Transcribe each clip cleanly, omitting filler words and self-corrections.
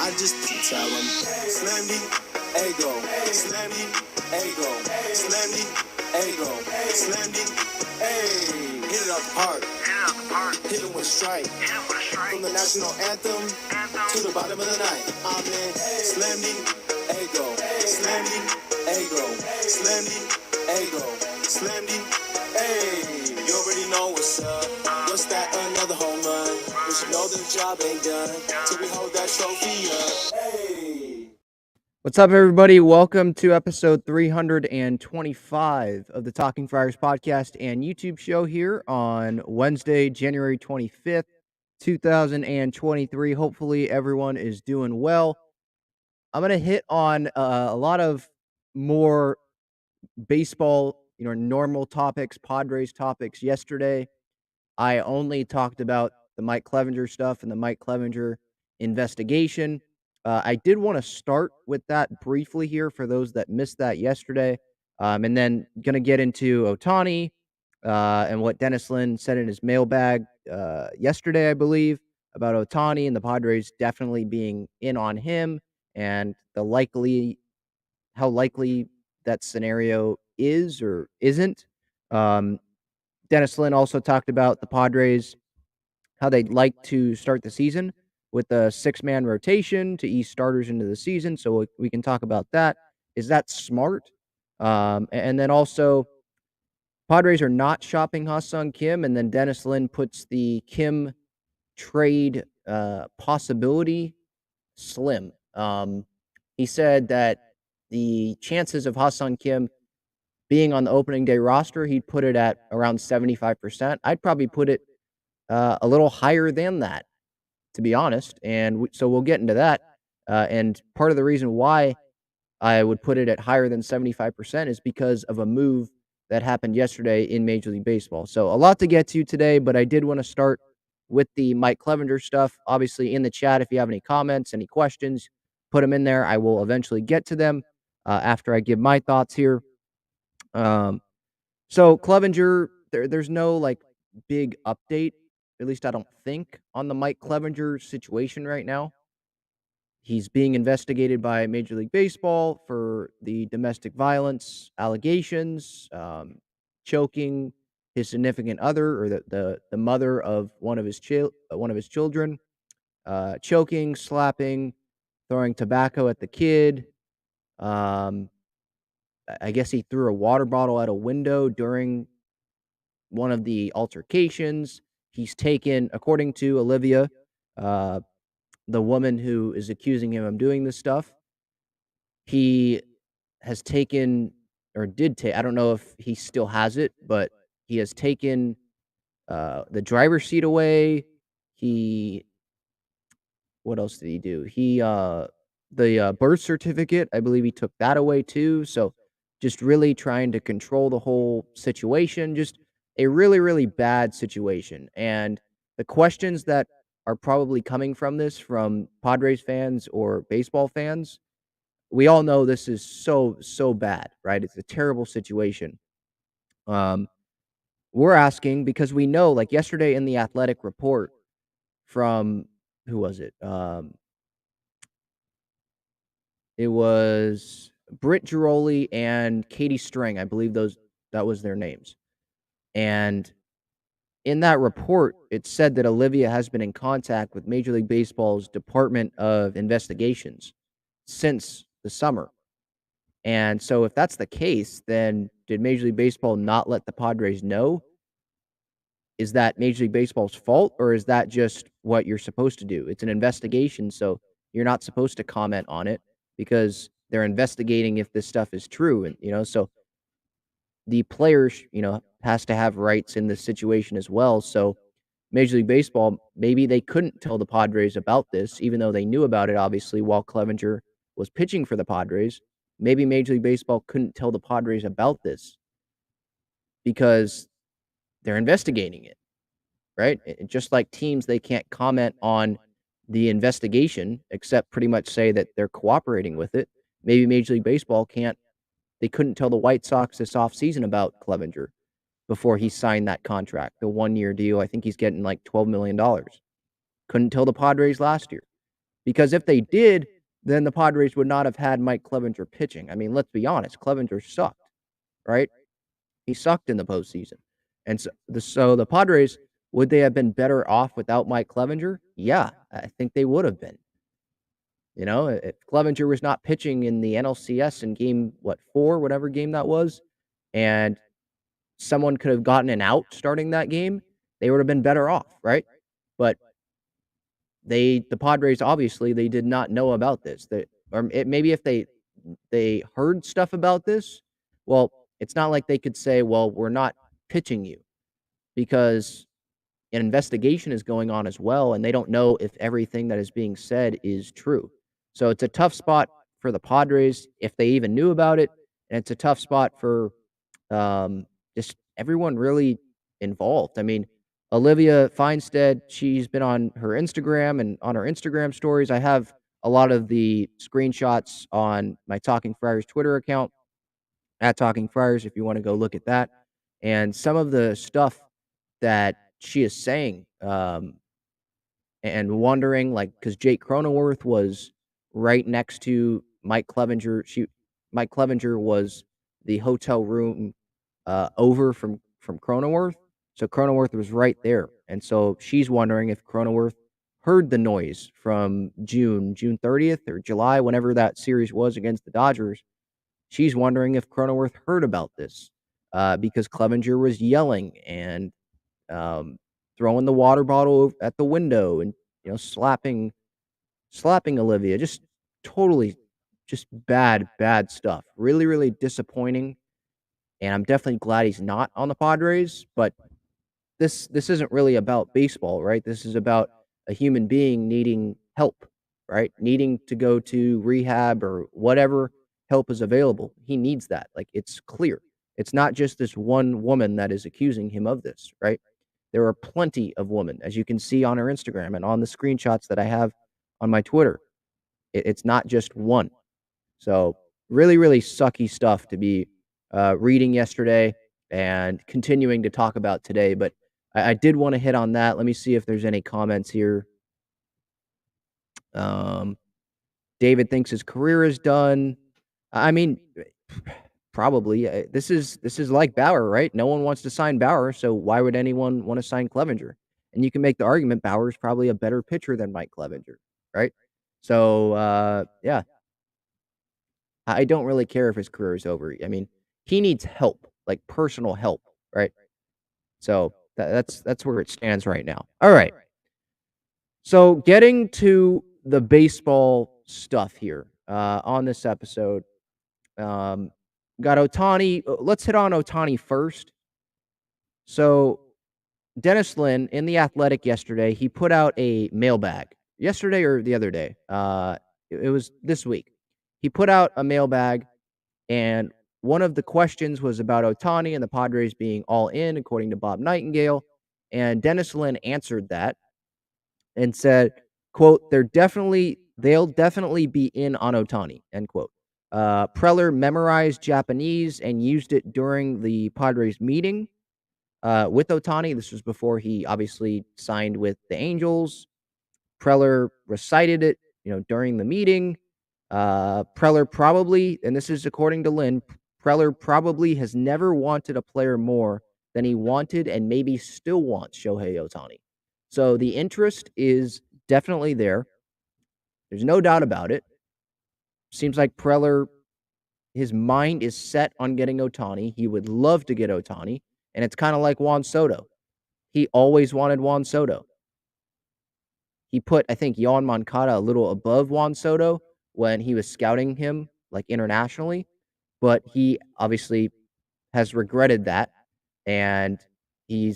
I just tell him, Slammy, ego, Slammy, ego, Slammy, ego, Slammy, hey. Hit it up hard, hit him with a strike. From the national anthem to the bottom of the night. I'm in Slammy, ego, Slammy, ego, Slammy, ego, Slammy, hey. You already know what's up. What's that? Another home run. We should know the job ain't done till we hold that trophy up. Hey. What's up, everybody? Welcome to episode 325 of the Talking Friars podcast and YouTube show here on Wednesday, January 25th, 2023. Hopefully, everyone is doing well. I'm going to hit on a lot of more baseball, normal topics, Padres topics yesterday. I only talked about the Mike Clevenger stuff and the Mike Clevenger investigation. I did want to start with that briefly here for those that missed that yesterday. And then going to get into Ohtani and what Dennis Lin said in his mailbag yesterday, I believe, about Ohtani and the Padres definitely being in on him and how likely that scenario is or isn't. Dennis Lin also talked about the Padres, how they'd like to start the season with a six-man rotation to ease starters into the season. So we can talk about that. Is that smart? And then also, Padres are not shopping Ha-Seong Kim, and then Dennis Lin puts the Kim trade possibility slim. He said that the chances of Ha-Seong Kim being on the opening day roster, he'd put it at around 75%. I'd probably put it a little higher than that, to be honest. And so we'll get into that. And part of the reason why I would put it at higher than 75% is because of a move that happened yesterday in Major League Baseball. So a lot to get to today, but I did want to start with the Mike Clevenger stuff. Obviously, in the chat, if you have any comments, any questions, put them in there. I will eventually get to them after I give my thoughts here. So Clevenger, there's no big update, at least I don't think, on the Mike Clevenger situation right now. He's being investigated by Major League Baseball for the domestic violence allegations, choking his significant other or the mother of one of his children, choking, slapping, throwing tobacco at the kid. I guess he threw a water bottle at a window during one of the altercations. He's taken, according to Olivia, the woman who is accusing him of doing this stuff, he has taken or did take, I don't know if he still has it, but he has taken the driver's seat away. What else did he do? The birth certificate, I believe he took that away too. So just really trying to control the whole situation, just a really, really bad situation. And the questions that are probably coming from this from Padres fans or baseball fans, we all know this is so bad, right? It's a terrible situation. We're asking because we know, like yesterday in the Athletic report from, who was it? It was Britt Giroli and Katie String. I believe that was their names. And in that report, it said that Olivia has been in contact with Major League Baseball's Department of Investigations since the summer. And so if that's the case, then did Major League Baseball not let the Padres know? Is that Major League Baseball's fault, or is that just what you're supposed to do? It's an investigation, so you're not supposed to comment on it because they're investigating if this stuff is true. And, so the players, has to have rights in this situation as well. So Major League Baseball, maybe they couldn't tell the Padres about this, even though they knew about it, obviously, while Clevenger was pitching for the Padres. Maybe Major League Baseball couldn't tell the Padres about this because they're investigating it, right? Just like teams, they can't comment on the investigation except pretty much say that they're cooperating with it. Maybe Major League Baseball they couldn't tell the White Sox this offseason about Clevenger before he signed that contract, the 1-year deal. I think he's getting like $12 million. Couldn't tell the Padres last year. Because if they did, then the Padres would not have had Mike Clevinger pitching. I mean, let's be honest, Clevinger sucked, right? He sucked in the postseason. And so the Padres, would they have been better off without Mike Clevinger? Yeah, I think they would have been. You know, if Clevinger was not pitching in the NLCS in game, what, 4, whatever game that was, and someone could have gotten an out starting that game, they would have been better off, right? But the Padres, obviously, they did not know about this. Maybe if they heard stuff about this, well, it's not like they could say, well, we're not pitching you, because an investigation is going on as well, and they don't know if everything that is being said is true. So it's a tough spot for the Padres if they even knew about it, and it's a tough spot for just everyone really involved. I mean, Olivia Feinstead, she's been on her Instagram and on her Instagram stories. I have a lot of the screenshots on my Talking Friars Twitter account, at Talking Friars, if you want to go look at that. And some of the stuff that she is saying, and wondering, like, because Jake Cronenworth was right next to Mike Clevinger. Mike Clevinger was the hotel room over from Cronenworth, so Cronenworth was right there, and so she's wondering if Cronenworth heard the noise from June 30th or July, whenever that series was against the Dodgers. She's wondering if Cronenworth heard about this, because Clevinger was yelling and um, throwing the water bottle at the window and, slapping Olivia. Just totally, just bad stuff. Really, really disappointing. And I'm definitely glad he's not on the Padres. But this isn't really about baseball, right? This is about a human being needing help, right? Needing to go to rehab or whatever help is available. He needs that. Like, it's clear. It's not just this one woman that is accusing him of this, right? There are plenty of women, as you can see on her Instagram and on the screenshots that I have on my Twitter. It's not just one. So really, really sucky stuff to be reading yesterday and continuing to talk about today. But I did want to hit on that. Let me see if there's any comments here. Um, David thinks his career is done. I mean, probably. This is like Bauer, right? No one wants to sign Bauer, so why would anyone want to sign Clevinger? And you can make the argument Bauer is probably a better pitcher than Mike Clevinger, right? So yeah, I don't really care if his career is over. I mean, he needs help, like personal help, right? So that's where it stands right now. All right. So getting to the baseball stuff here on this episode, um, got Ohtani. Let's hit on Ohtani first. So Dennis Lin in The Athletic yesterday, he put out a mailbag. Yesterday or the other day? It was this week. He put out a mailbag, and one of the questions was about Ohtani and the Padres being all in, according to Bob Nightengale. And Dennis Lin answered that and said, quote, they'll definitely be in on Ohtani, end quote. Preller memorized Japanese and used it during the Padres meeting with Ohtani. This was before he obviously signed with the Angels. Preller recited it, during the meeting. Preller probably, and this is according to Lynn, Preller probably has never wanted a player more than he wanted and maybe still wants Shohei Ohtani. So the interest is definitely there. There's no doubt about it. Seems like Preller, his mind is set on getting Ohtani. He would love to get Ohtani. And it's kind of like Juan Soto. He always wanted Juan Soto. He put, I think, Yohan Moncada a little above Juan Soto when he was scouting him, like, internationally. But he obviously has regretted that, and he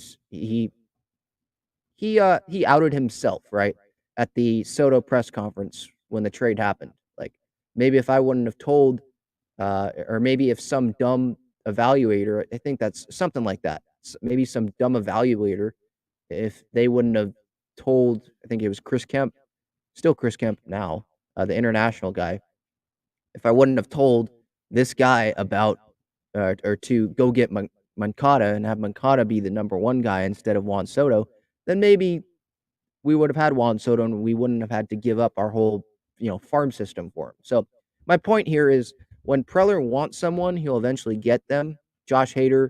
outed himself, right, at the Soto press conference when the trade happened. Like, maybe if I wouldn't have told, or maybe if some dumb evaluator, I think that's something like that. Maybe some dumb evaluator, if they wouldn't have told, I think it was Chris Kemp, still Chris Kemp now, the international guy. If I wouldn't have told this guy about, or to go get Moncada and have Moncada be the number one guy instead of Juan Soto, then maybe we would have had Juan Soto and we wouldn't have had to give up our whole, farm system for him. So my point here is when Preller wants someone, he'll eventually get them. Josh Hader,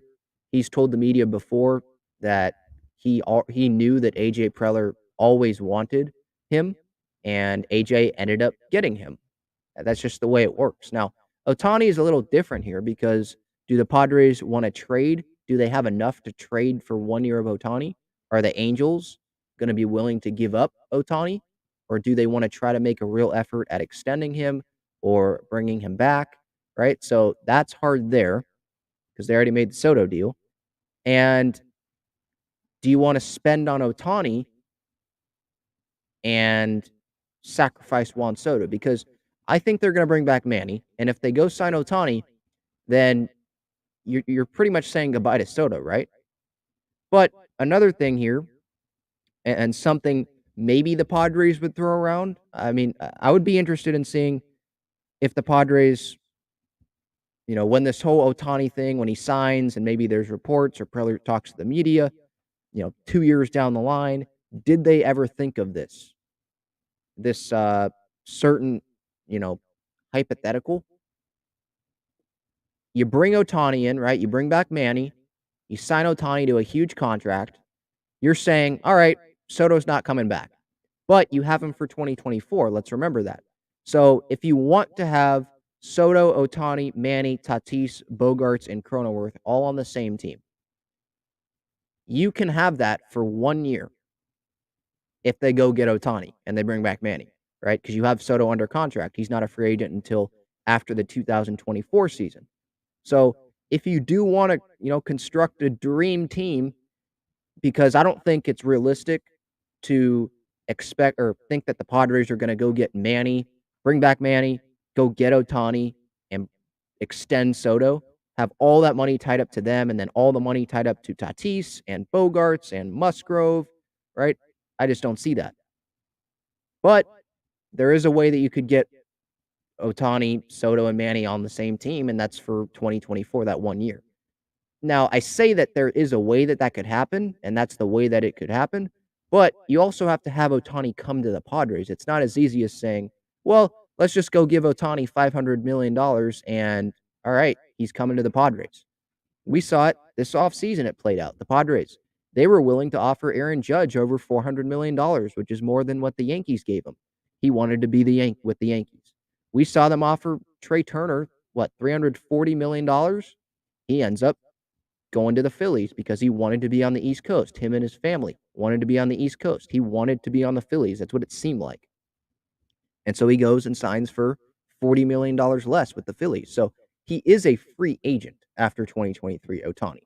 he's told the media before that he knew that AJ Preller always wanted him, and AJ ended up getting him. That's just the way it works. Now, Ohtani is a little different here because do the Padres want to trade? Do they have enough to trade for 1 year of Ohtani? Are the Angels going to be willing to give up Ohtani? Or do they want to try to make a real effort at extending him or bringing him back? Right. So that's hard there because they already made the Soto deal. And do you want to spend on Ohtani and sacrifice Juan Soto? Because I think they're going to bring back Manny. And if they go sign Ohtani, then you're pretty much saying goodbye to Soto, right? But another thing here, and something maybe the Padres would throw around. I mean, I would be interested in seeing if the Padres, when this whole Ohtani thing, when he signs and maybe there's reports or Preller talks to the media, 2 years down the line, did they ever think of this certain, you know, hypothetical? You bring Ohtani in, right? You bring back Manny. You sign Ohtani to a huge contract. You're saying, all right, Soto's not coming back, but you have him for 2024. Let's remember that. So if you want to have Soto, Ohtani, Manny, Tatis, Bogarts, and Cronenworth all on the same team, you can have that for 1 year if they go get Ohtani and they bring back Manny, right? Because you have Soto under contract. He's not a free agent until after the 2024 season. So if you do want to, construct a dream team, because I don't think it's realistic to expect or think that the Padres are going to go get Manny, bring back Manny, go get Ohtani, and extend Soto, have all that money tied up to them, and then all the money tied up to Tatis and Bogarts and Musgrove, right? I just don't see that. But there is a way that you could get Ohtani, Soto, and Manny on the same team, and that's for 2024, that 1 year. Now, I say that there is a way that that could happen, and that's the way that it could happen, but you also have to have Ohtani come to the Padres. It's not as easy as saying, well, let's just go give Ohtani $500 million and, all right, he's coming to the Padres. We saw it this offseason. It played out. The Padres, they were willing to offer Aaron Judge over $400 million, which is more than what the Yankees gave him. He wanted to be with the Yankees. We saw them offer Trey Turner, $340 million? He ends up going to the Phillies because he wanted to be on the East Coast. Him and his family wanted to be on the East Coast. He wanted to be on the Phillies. That's what it seemed like. And so he goes and signs for $40 million less with the Phillies. So he is a free agent after 2023, Ohtani.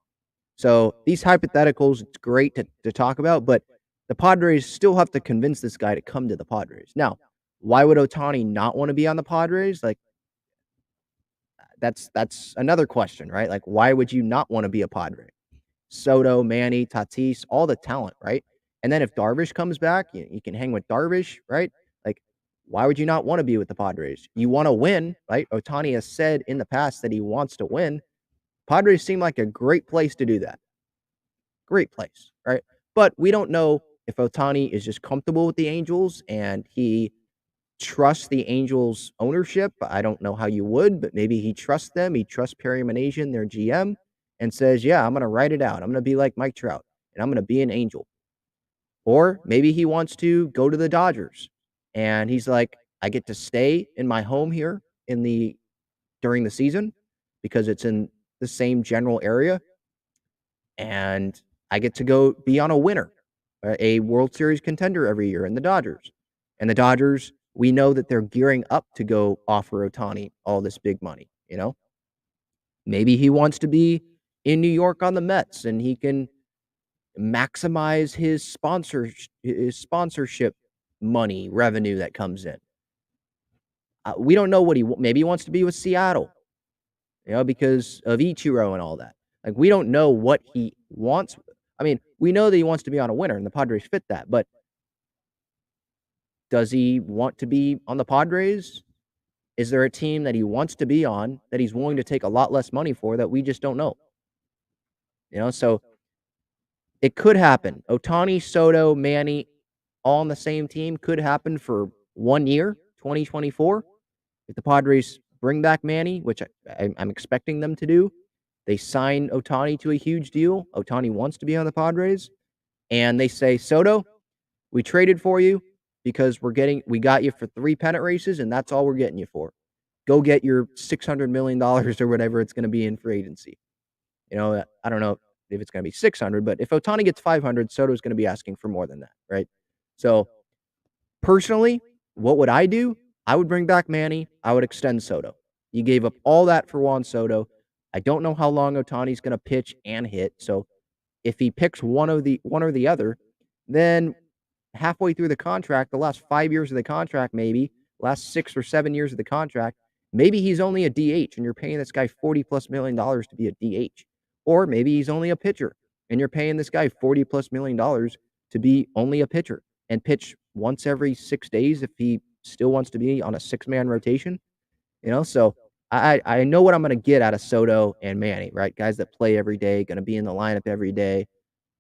So these hypotheticals, it's great to talk about, but the Padres still have to convince this guy to come to the Padres. Now, why would Ohtani not want to be on the Padres? That's another question, right? Like, why would you not want to be a Padre? Soto, Manny, Tatis, all the talent, right? And then if Darvish comes back, you can hang with Darvish, right? Like, why would you not want to be with the Padres? You want to win, right? Ohtani has said in the past that he wants to win. Padres seem like a great place to do that. Great place, right? But we don't know if Ohtani is just comfortable with the Angels and he trusts the Angels ownership. I don't know how you would, but maybe he trusts them. He trusts Perry Manasian, their GM, and says, yeah, I'm going to write it out. I'm going to be like Mike Trout, and I'm going to be an Angel. Or maybe he wants to go to the Dodgers, and he's like, I get to stay in my home here during the season because it's in the same general area, and I get to go be on a winner, a World Series contender every year in the Dodgers. And the Dodgers, we know that they're gearing up to go offer Ohtani all this big money, Maybe he wants to be in New York on the Mets and he can maximize his sponsorship money revenue that comes in. We don't know what maybe he wants to be with Seattle, because of Ichiro and all that. Like, we don't know what he wants. I mean, we know that he wants to be on a winner, and the Padres fit that. But does he want to be on the Padres? Is there a team that he wants to be on that he's willing to take a lot less money for that we just don't know? So it could happen. Ohtani, Soto, Manny, all on the same team could happen for 1 year, 2024. If the Padres bring back Manny, which I'm expecting them to do, they sign Ohtani to a huge deal. Ohtani wants to be on the Padres, and they say, Soto, we traded for you because we got you for 3 pennant races, and that's all we're getting you for. Go get your $600 million or whatever it's going to be in free agency. I don't know if it's going to be 600, but if Ohtani gets 500, Soto's going to be asking for more than that, right? So personally, what would I do? I would bring back Manny. I would extend Soto. You gave up all that for Juan Soto. I don't know how long Ohtani's going to pitch and hit. So if he picks one or the other, then halfway through the contract, the last 5 years of the contract, maybe last 6 or 7 years of the contract, maybe he's only a DH and you're paying this guy $40+ million to be a DH. Or maybe he's only a pitcher and you're paying this guy $40+ million to be only a pitcher and pitch once every 6 days if he still wants to be on a 6-man rotation. So I know what I'm going to get out of Soto and Manny, right? Guys that play every day, going to be in the lineup every day,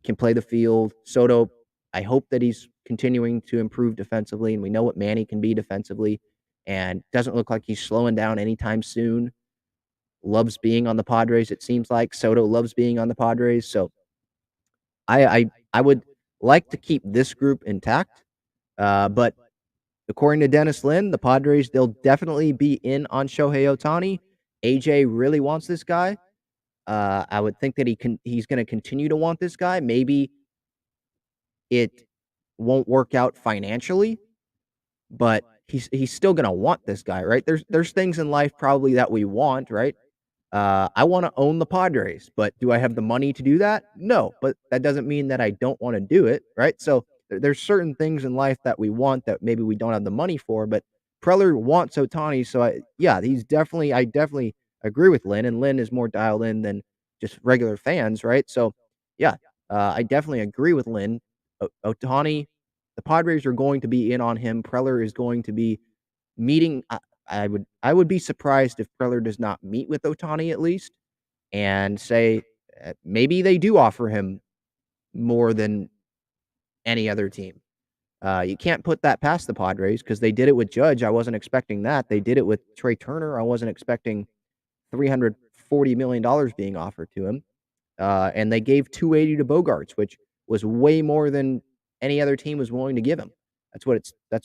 can play the field. Soto, I hope that he's continuing to improve defensively, and we know what Manny can be defensively, and doesn't look like he's slowing down anytime soon. Loves being on the Padres, it seems like. Soto loves being on the Padres, so I would like to keep this group intact, but according to Dennis Lin, the Padres, they'll definitely be in on Shohei Ohtani. AJ really wants this guy. I would think that he's going to continue to want this guy. Maybe it won't work out financially, but he's still gonna want this guy, right? There's things in life probably that we want, right? I want to own the Padres, but do I have the money to do that? No, but that doesn't mean that I don't want to do it, right? So there's certain things in life that we want that maybe we don't have the money for, but Preller wants Ohtani, so I definitely agree with Lynn, and Lynn is more dialed in than just regular fans, right? So yeah, I definitely agree with Lynn. Ohtani, the Padres are going to be in on him. Preller is going to be meeting. I would be surprised if Preller does not meet with Ohtani at least and say maybe they do offer him more than any other team. You can't put that past the Padres because they did it with Judge. I wasn't expecting that. They did it with Trey Turner. I wasn't expecting $340 million being offered to him. And they gave 280 to Bogarts, which was way more than any other team was willing to give him. That's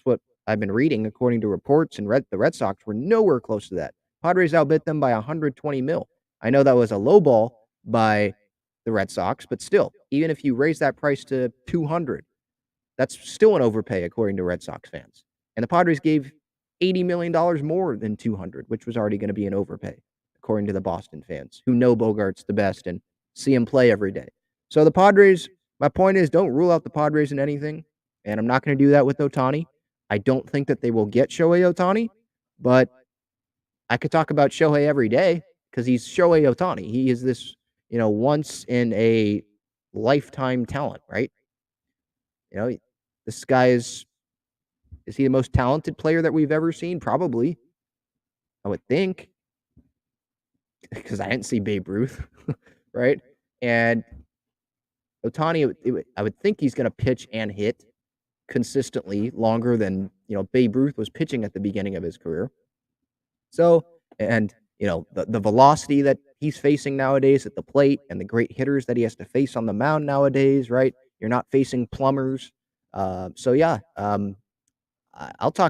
what I've been reading according to reports, and the Red Sox were nowhere close to that. Padres outbid them by 120 mil. I know that was a low ball by the Red Sox, but still, even if you raise that price to 200, that's still an overpay according to Red Sox fans. And the Padres gave $80 million more than 200, which was already going to be an overpay according to the Boston fans who know Bogarts the best and see him play every day. So the Padres, my point is, don't rule out the Padres in anything, and I'm not going to do that with Ohtani. I don't think that they will get Shohei Ohtani, but I could talk about Shohei every day because he's Shohei Ohtani. He is this, once in a lifetime talent, right? You know, this guy is he the most talented player that we've ever seen? Probably. I would think because I didn't see Babe Ruth, right? And Ohtani, I would think he's going to pitch and hit consistently longer than, Babe Ruth was pitching at the beginning of his career. So, and, the velocity that he's facing nowadays at the plate and the great hitters that he has to face on the mound nowadays, right? You're not facing plumbers. I'll talk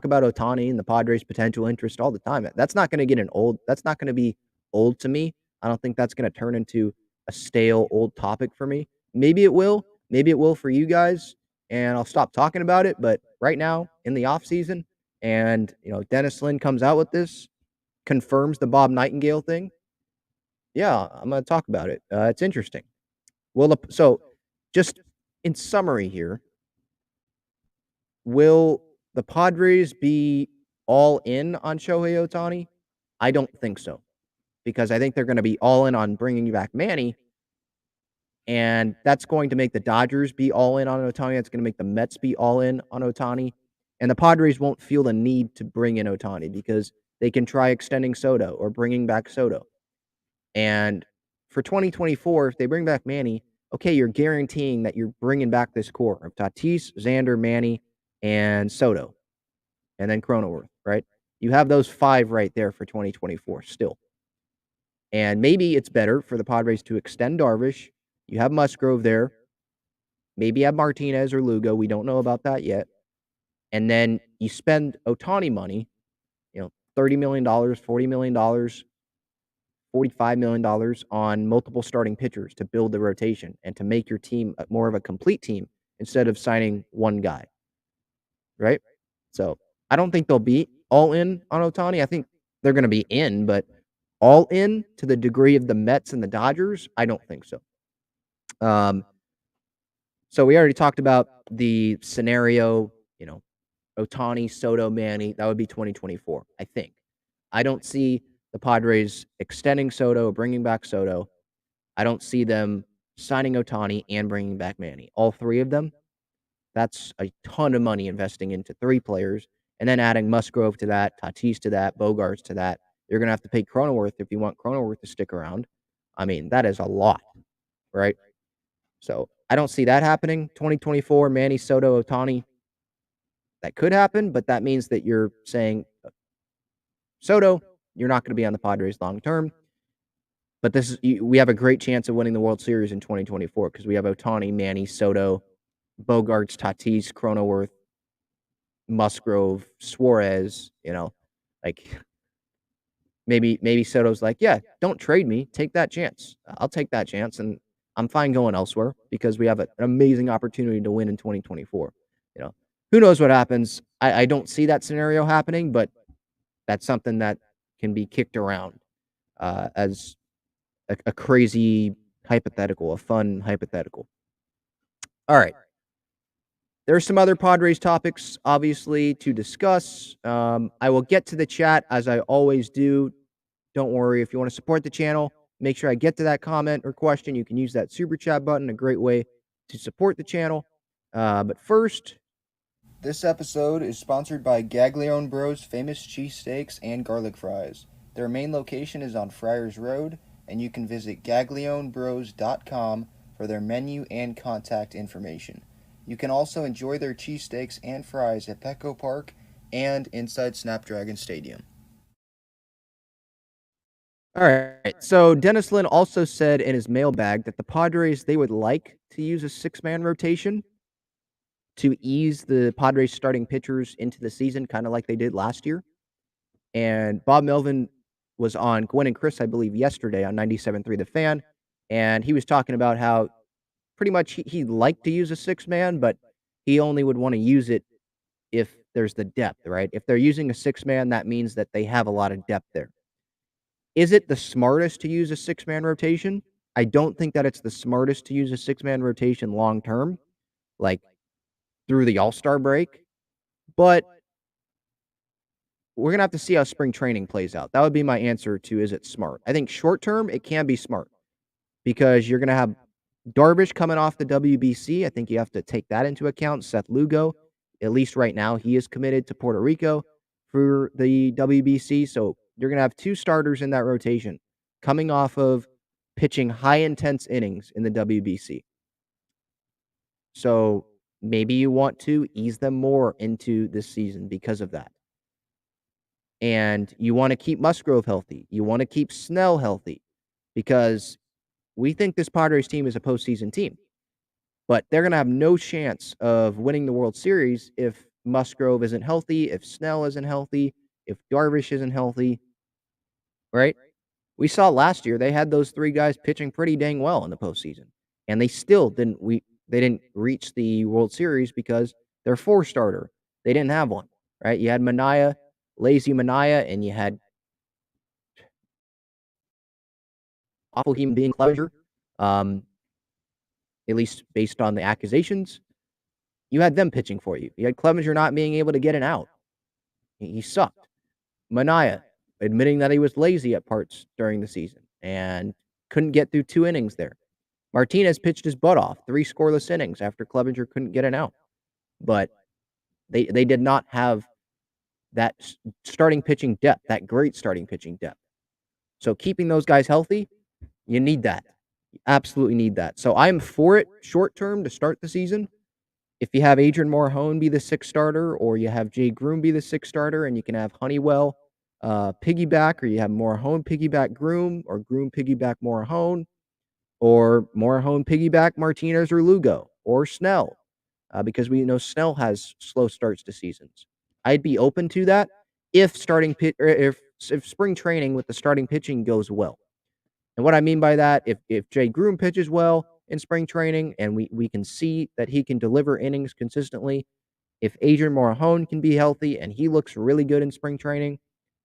about Ohtani and the Padres' potential interest all the time. That's not going to that's not going to be old to me. I don't think that's going to turn into a stale old topic for me. Maybe it will. Maybe it will for you guys, and I'll stop talking about it. But right now, in the off season, and Dennis Lin comes out with this, confirms the Bob Nightengale thing. Yeah, I'm going to talk about it. It's interesting. Well, so just in summary here, will the Padres be all in on Shohei Ohtani? I don't think so, because I think they're going to be all in on bringing back Manny, and that's going to make the Dodgers be all in on Ohtani. That's going to make the Mets be all in on Ohtani, and the Padres won't feel the need to bring in Ohtani because they can try extending Soto or bringing back Soto. And for 2024, if they bring back Manny, okay, you're guaranteeing that you're bringing back this core of Tatis, Xander, Manny, and Soto, and then Cronenworth, right? You have those 5 right there for 2024 still. And maybe it's better for the Padres to extend Darvish. You have Musgrove there. Maybe have Martinez or Lugo. We don't know about that yet. And then you spend Ohtani money, $30 million, $40 million, $45 million on multiple starting pitchers to build the rotation and to make your team more of a complete team instead of signing one guy, right? So I don't think they'll be all in on Ohtani. I think they're going to be in, but all in to the degree of the Mets and the Dodgers, I don't think so. So we already talked about the scenario, Ohtani, Soto, Manny. That would be 2024, I think. I don't see the Padres extending Soto, bringing back Soto. I don't see them signing Ohtani and bringing back Manny. All 3 of them, that's a ton of money investing into 3 players, and then adding Musgrove to that, Tatis to that, Bogarts to that. You're going to have to pay Cronenworth if you want Cronenworth to stick around. I mean, that is a lot, right? So I don't see that happening. 2024, Manny, Soto, Ohtani, that could happen, but that means that you're saying, Soto, you're not going to be on the Padres long term. But we have a great chance of winning the World Series in 2024 because we have Ohtani, Manny, Soto, Bogarts, Tatis, Cronenworth, Musgrove, Suarez. Like maybe Soto's like, yeah, don't trade me, take that chance. I'll take that chance, and I'm fine going elsewhere because we have an amazing opportunity to win in 2024. Who knows what happens? I don't see that scenario happening, but that's something that can be kicked around as a crazy hypothetical, a fun hypothetical. All right. There's some other Padres topics, obviously, to discuss. I will get to the chat as I always do. Don't worry. If you want to support the channel, make sure I get to that comment or question. You can use that super chat button, a great way to support the channel. But first, this episode is sponsored by Gaglione Bros Famous Cheesesteaks and Garlic Fries. Their main location is on Friars Road, and you can visit gaglionebros.com for their menu and contact information. You can also enjoy their cheesesteaks and fries at Petco Park and inside Snapdragon Stadium. All right, so Dennis Lin also said in his mailbag that the Padres, they would like to use a 6-man rotation to ease the Padres starting pitchers into the season, kind of like they did last year. And Bob Melvin was on Gwen and Chris, I believe, yesterday on 97.3 The Fan, and he was talking about how pretty much he'd like to use a 6-man, but he only would want to use it if there's the depth, right? If they're using a 6-man, that means that they have a lot of depth there. Is it the smartest to use a 6-man rotation? I don't think that it's the smartest to use a 6-man rotation long term, like through the All-Star break, but we're going to have to see how spring training plays out. That would be my answer to, is it smart? I think short term, it can be smart because you're going to have Darvish coming off the WBC. I think you have to take that into account. Seth Lugo, at least right now, he is committed to Puerto Rico for the WBC. So you're going to have 2 starters in that rotation coming off of pitching high-intense innings in the WBC. So maybe you want to ease them more into this season because of that. And you want to keep Musgrove healthy. You want to keep Snell healthy because we think this Padres team is a postseason team. But they're going to have no chance of winning the World Series if Musgrove isn't healthy, if Snell isn't healthy, if Darvish isn't healthy, right? We saw last year they had those 3 guys pitching pretty dang well in the postseason, and they still didn't reach the World Series because their 4-starter, they didn't have one, right? You had Manaea, lazy Manaea, and you had awful human being Clevenger, at least based on the accusations. You had them pitching for you. You had Clevenger not being able to get an out. He sucked. Manaea admitting that he was lazy at parts during the season and couldn't get through 2 innings there. Martinez pitched his butt off, 3 scoreless innings after Clevenger couldn't get an out. But they did not have that starting pitching depth, that great starting pitching depth. So keeping those guys healthy, you need that. You absolutely need that. So I'm for it short term to start the season. if you have Adrian Morahone be the sixth starter, or you have Jay Groom be the sixth starter, and you can have Honeywell piggyback, or you have Morahone piggyback Groom, or Groom piggyback Morahone, or Morahone piggyback Martinez or Lugo, or Snell, because we know Snell has slow starts to seasons. I'd be open to that if if spring training with the starting pitching goes well. And what I mean by that, if Jay Groom pitches well in spring training and we can see that he can deliver innings consistently, if Adrian Morahone can be healthy and he looks really good in spring training,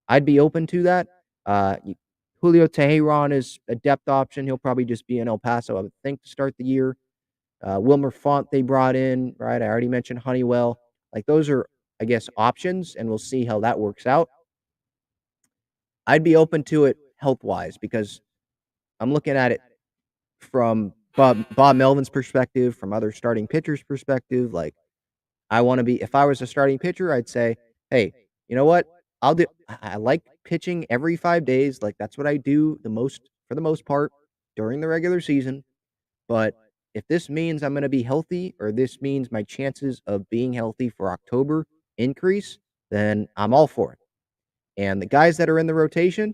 I'd be open to that. Uh, y- Julio Teheran is a depth option. He'll probably just be in El Paso, I would think, to start the year. Wilmer Font they brought in, right? I already mentioned Honeywell. Like those are, I guess, options, and we'll see how that works out. I'd be open to it health wise because I'm looking at it from Bob Melvin's perspective, from other starting pitchers' perspective. Like I want to be, if I was a starting pitcher, I'd say, hey, you know what? I like pitching every 5 days. Like that's what I do the most for the most part during the regular season. But if this means I'm going to be healthy, or this means my chances of being healthy for October increase, then I'm all for it. And the guys that are in the rotation,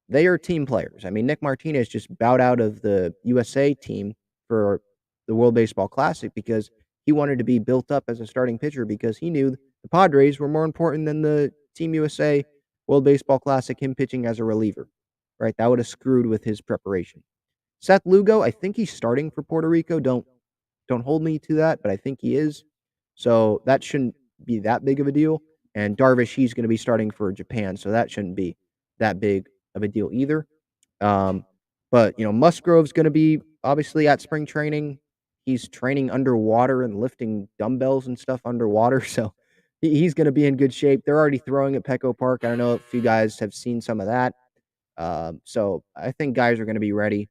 they are team players. I mean, Nick Martinez just bowed out of the USA team for the World Baseball Classic because he wanted to be built up as a starting pitcher because he knew the Padres were more important than the Team USA World Baseball Classic, him pitching as a reliever, right? That would have screwed with his preparation. Seth Lugo, I think he's starting for Puerto Rico. Don't hold me to that, but I think he is. So that shouldn't be that big of a deal. And Darvish, he's going to be starting for Japan, so that shouldn't be that big of a deal either. Um, but Musgrove's going to be obviously at spring training. He's training underwater and lifting dumbbells and stuff underwater, so he's going to be in good shape. They're already throwing at Petco Park. I don't know if you guys have seen some of that. So I think guys are going to be ready.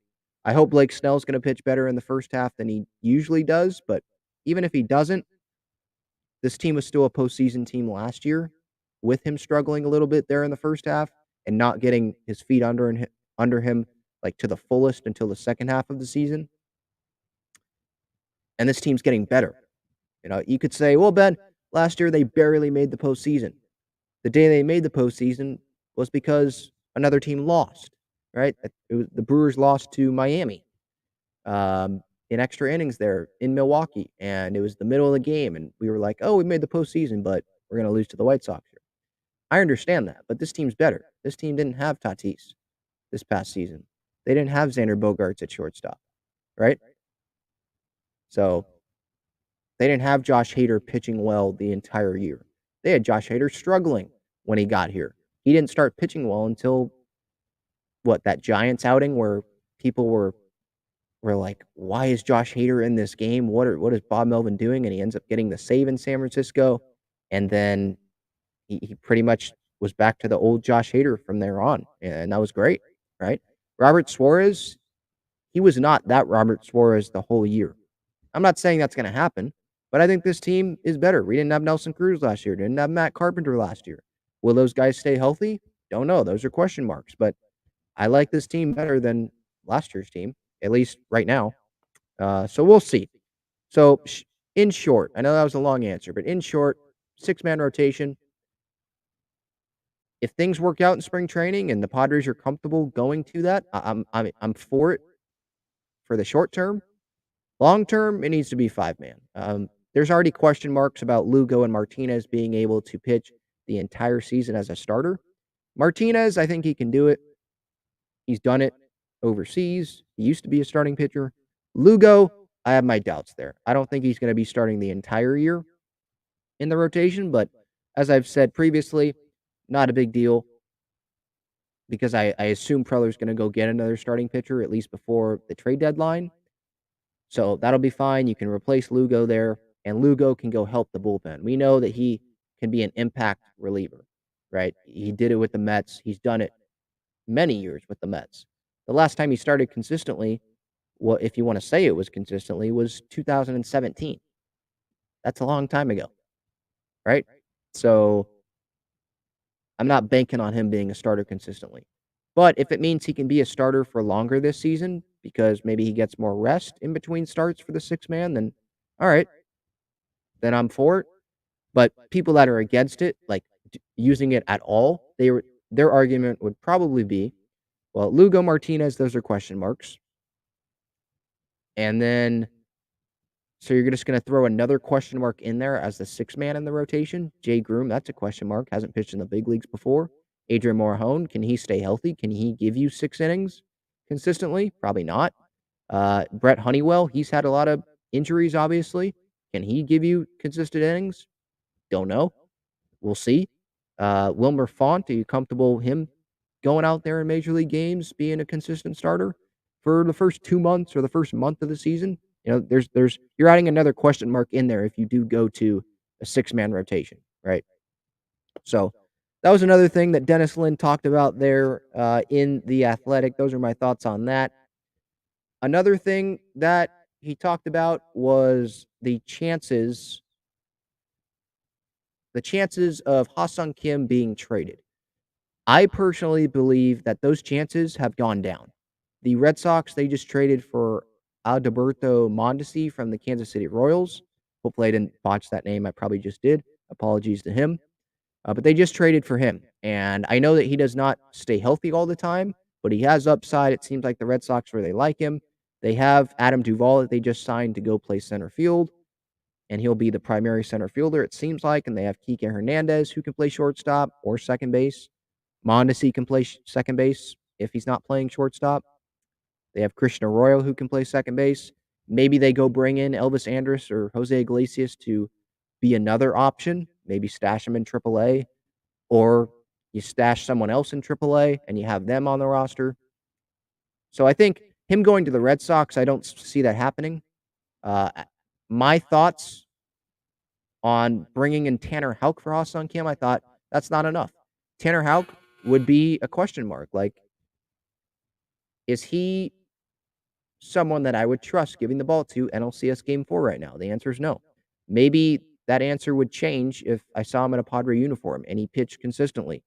I hope Blake Snell's going to pitch better in the first half than he usually does, but even if he doesn't, this team was still a postseason team last year with him struggling a little bit there in the first half and not getting his feet under him like to the fullest until the second half of the season. And this team's getting better. You could say, well, Ben, last year they barely made the postseason. The day they made the postseason was because another team lost, right? The Brewers lost to Miami in extra innings there in Milwaukee, and it was the middle of the game, and we were like, oh, we made the postseason, but we're going to lose to the White Sox here. I understand that, but this team's better. This team didn't have Tatis this past season. They didn't have Xander Bogaerts at shortstop, right? So they didn't have Josh Hader pitching well the entire year. They had Josh Hader struggling when he got here. He didn't start pitching well until that Giants outing where people were like, why is Josh Hader in this game? What is Bob Melvin doing? And he ends up getting the save in San Francisco. And then he pretty much was back to the old Josh Hader from there on. And that was great, right? Robert Suarez, he was not that Robert Suarez the whole year. I'm not saying that's going to happen, but I think this team is better. We didn't have Nelson Cruz last year. Didn't have Matt Carpenter last year. Will those guys stay healthy? Don't know. Those are question marks. But I like this team better than last year's team, at least right now. So we'll see. So in short, I know that was a long answer, but in short, 6-man rotation. If things work out in spring training and the Padres are comfortable going to that, I'm for it for the short term. Long term, it needs to be 5-man. There's already question marks about Lugo and Martinez being able to pitch the entire season as a starter. Martinez, I think he can do it. He's done it overseas. He used to be a starting pitcher. Lugo, I have my doubts there. I don't think he's going to be starting the entire year in the rotation, but as I've said previously, not a big deal because I assume Preller's going to go get another starting pitcher at least before the trade deadline. So that'll be fine. You can replace Lugo there, and Lugo can go help the bullpen. We know that he can be an impact reliever, right? He did it with the Mets. He's done it many years with the Mets. The last time he started consistently, well, if you want to say it was consistently, was 2017. That's a long time ago, right? So I'm not banking on him being a starter consistently. But if it means he can be a starter for longer this season because maybe he gets more rest in between starts for the 6-man, then all right. then I'm for it. But people that are against it, like using it at all, their argument would probably be, well, Lugo, Martinez, those are question marks. And then, so you're just going to throw another question mark in there as the sixth man in the rotation. Jay Groom, that's a question mark. Hasn't pitched in the big leagues before. Adrian Morejon, can he stay healthy? Can he give you 6 innings consistently? Probably not. Brett Honeywell, he's had a lot of injuries, obviously. Can he give you consistent innings? Don't know. We'll see. Wilmer Font, are you comfortable him going out there in major league games, being a consistent starter for the first 2 months or the first month of the season? You know, there's you're adding another question mark in there if you do go to a 6-man rotation, right? So that was another thing that Dennis Lin talked about there in The Athletic. Those are my thoughts on that. Another thing that he talked about was the chances of Ha-Seong Kim being traded. I personally believe that those chances have gone down. The Red Sox, they just traded for Alberto Mondesi from the Kansas City Royals. Hopefully I didn't botch that name. I probably just did. Apologies to him. But they just traded for him. And I know that he does not stay healthy all the time, but he has upside. It seems like the Red Sox really like him. They have Adam Duvall that they just signed to go play center field, and he'll be the primary center fielder, it seems like. And they have Kike Hernandez, who can play shortstop or second base. Mondesi can play second base if he's not playing shortstop. They have Christian Arroyo, who can play second base. Maybe they go bring in Elvis Andrus or Jose Iglesias to be another option. Maybe stash them in AAA, or you stash someone else in AAA and you have them on the roster. So I think him going to the Red Sox, I don't see that happening. My thoughts on bringing in Tanner Houck for Ha-Seong Kim, I thought that's not enough. Tanner Houck would be a question mark. Like, is he someone that I would trust giving the ball to NLCS Game 4 right now? The answer is no. Maybe that answer would change if I saw him in a Padre uniform and he pitched consistently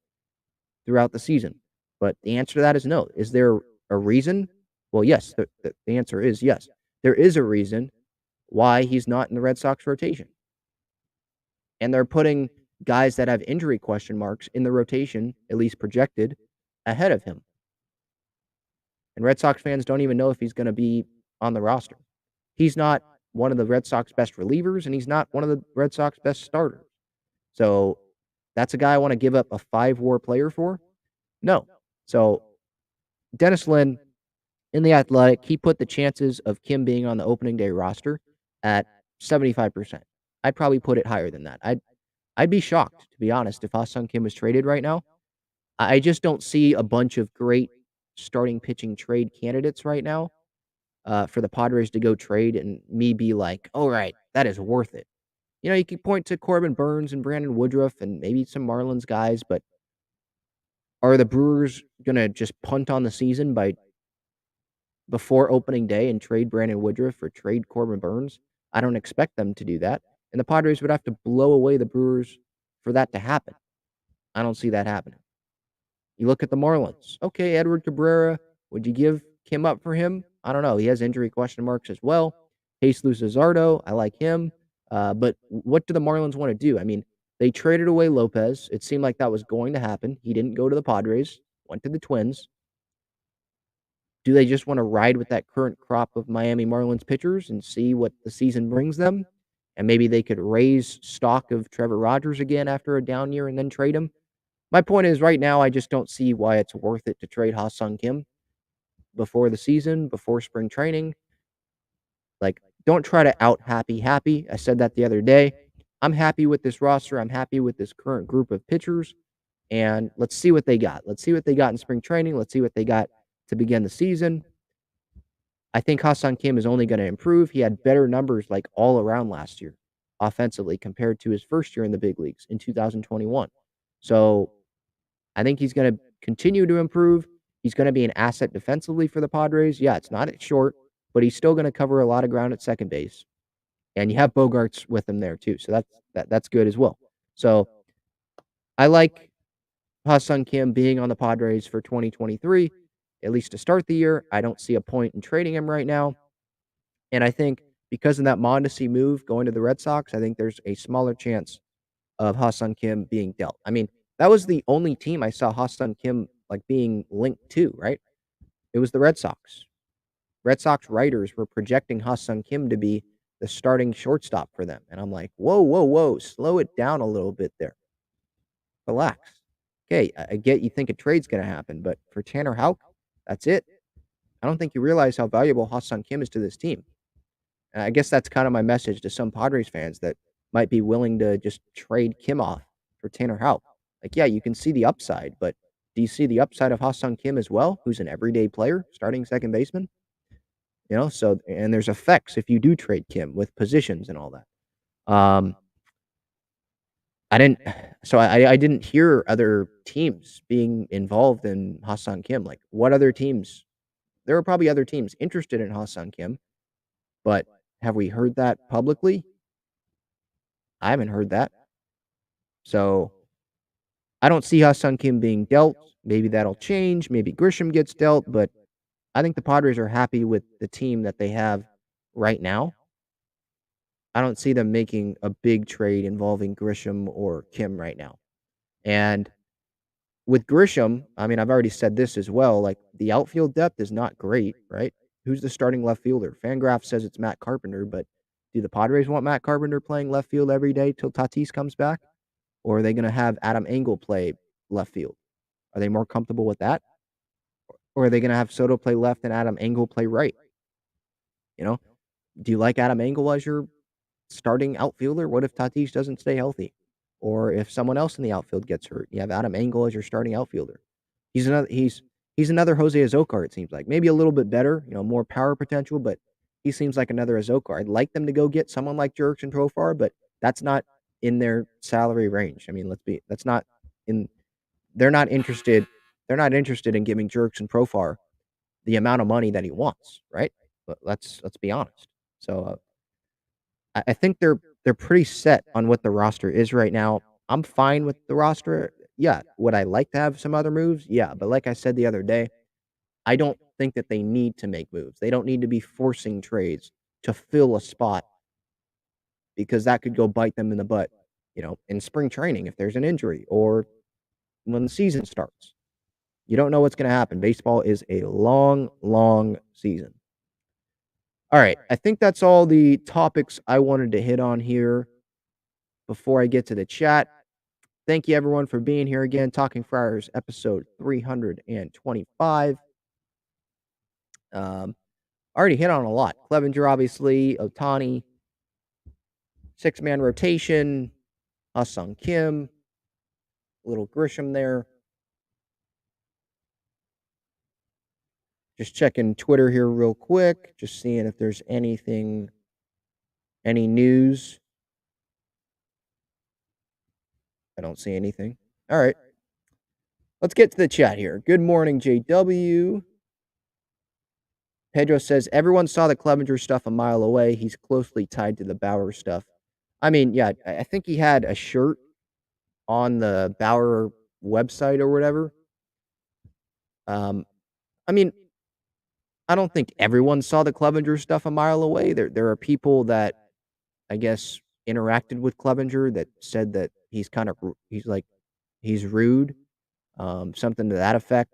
throughout the season. But the answer to that is no. Is there a reason? Well, yes. The answer is yes. There is a reason why he's not in the Red Sox rotation. And they're putting guys that have injury question marks in the rotation, at least projected, ahead of him. And Red Sox fans don't even know if he's going to be on the roster. He's not one of the Red Sox best relievers, and he's not one of the Red Sox best starters. So that's a guy I want to give up a 5-WAR player for? No. So Dennis Lin, in The Athletic, he put the chances of Kim being on the opening day roster at 75%. I'd probably put it higher than that. I'd be shocked, to be honest, if Ha-Seong Kim was traded right now. I just don't see a bunch of great starting pitching trade candidates right now for the Padres to go trade and me be like, all right, that is worth it. You know, you could point to Corbin Burns and Brandon Woodruff and maybe some Marlins guys, but are the Brewers going to just punt on the season before opening day and trade Brandon Woodruff or trade Corbin Burns? I don't expect them to do that. And the Padres would have to blow away the Brewers for that to happen. I don't see that happening. You look at the Marlins. Okay, Edward Cabrera, would you give Kim up for him? I don't know. He has injury question marks as well. Jesus Luzardo, I like him. But what do the Marlins want to do? I mean, they traded away Lopez. It seemed like that was going to happen. He didn't go to the Padres, went to the Twins. Do they just want to ride with that current crop of Miami Marlins pitchers and see what the season brings them? And maybe they could raise stock of Trevor Rogers again after a down year and then trade him. My point is, right now, I just don't see why it's worth it to trade Ha-Seong Kim before the season, before spring training. Like, don't try to out happy. I said that the other day. I'm happy with this roster. I'm happy with this current group of pitchers. And let's see what they got. Let's see what they got in spring training. Let's see what they got to begin the season. I think Ha-Seong Kim is only going to improve. He had better numbers like all around last year offensively compared to his first year in the big leagues in 2021. So I think he's going to continue to improve. He's going to be an asset defensively for the Padres. Yeah, it's not at short, but he's still going to cover a lot of ground at second base. And you have Bogarts with him there too. So that's good as well. So I like Ha-Seong Kim being on the Padres for 2023, at least to start the year. I don't see a point in trading him right now. And I think because of that Mondesi move going to the Red Sox, I think there's a smaller chance of Ha-Seong Kim being dealt. I mean, that was the only team I saw Ha-Seong Kim like being linked to, right? It was the Red Sox. Red Sox writers were projecting Ha-Seong Kim to be the starting shortstop for them. And I'm like, whoa, whoa, whoa, slow it down a little bit there. Relax. Okay, I get you think a trade's going to happen, but for Tanner Houck, that's it. I don't think you realize how valuable Ha-Seong Kim is to this team. And I guess that's kind of my message to some Padres fans that might be willing to just trade Kim off for Tanner Houck. Like, yeah, you can see the upside, but do you see the upside of Ha-Seong Kim as well, who's an everyday player, starting second baseman? So and there's effects if you do trade Kim with positions and all that. I didn't so I didn't hear other teams being involved in Ha-Seong Kim. Like, what other teams? There are probably other teams interested in Ha-Seong Kim, but have we heard that publicly? I haven't heard that. So I don't see Ha-Seong Kim being dealt. Maybe that'll change. Maybe Grisham gets dealt, but I think the Padres are happy with the team that they have right now. I don't see them making a big trade involving Grisham or Kim right now. And with Grisham, I mean, I've already said this as well. Like, the outfield depth is not great, right? Who's the starting left fielder? Fangraph says it's Matt Carpenter, but do the Padres want Matt Carpenter playing left field every day till Tatis comes back? Or are they going to have Adam Engel play left field? Are they more comfortable with that? Or are they going to have Soto play left and Adam Engel play right? You know, do you like Adam Engel as your starting outfielder? What if Tatis doesn't stay healthy? Or if someone else in the outfield gets hurt, you have Adam Engel as your starting outfielder. He's another Jose Azocar, it seems like. Maybe a little bit better, more power potential, but he seems like another Azocar. I'd like them to go get someone like Jurickson Profar, but that's not in their salary range. I mean, that's not in they're not interested in giving Jurickson Profar the amount of money that he wants, right? But let's be honest. So I think they're pretty set on what the roster is right now. I'm fine with the roster. Yeah, would I like to have some other moves? Yeah, but like I said the other day, I don't think that they need to make moves. They don't need to be forcing trades to fill a spot because that could go bite them in the butt, in spring training if there's an injury or when the season starts. You don't know what's going to happen. Baseball is a long, long season. All right, I think that's all the topics I wanted to hit on here before I get to the chat. Thank you, everyone, for being here again. Talking Friars, episode 325. Already hit on a lot. Clevenger, obviously. Ohtani. Six-man rotation. Ha-Seong Kim. Little Grisham there. Just checking Twitter here real quick. Just seeing if there's any news. I don't see anything. All right. Let's get to the chat here. Good morning, JW. Pedro says, everyone saw the Clevenger stuff a mile away. He's closely tied to the Bauer stuff. I mean, yeah, I think he had a shirt on the Bauer website or whatever. I mean, I don't think everyone saw the Clevenger stuff a mile away. There are people that, I guess, interacted with Clevenger that said that he's rude, something to that effect.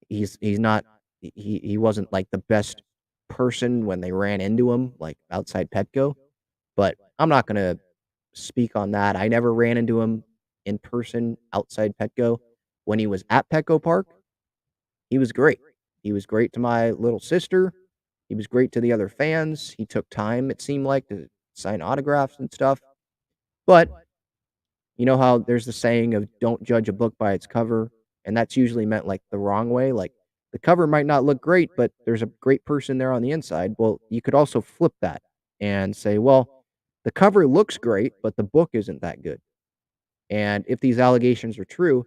He wasn't like the best person when they ran into him, like outside Petco. But I'm not gonna speak on that. I never ran into him in person outside Petco. When he was at Petco Park, he was great. He was great to my little sister. He was great to the other fans. He took time, it seemed like, to sign autographs and stuff. But you know how there's the saying of don't judge a book by its cover, and that's usually meant like the wrong way. Like, the cover might not look great, but there's a great person there on the inside. Well, you could also flip that and say, well, the cover looks great, but the book isn't that good. And if these allegations are true,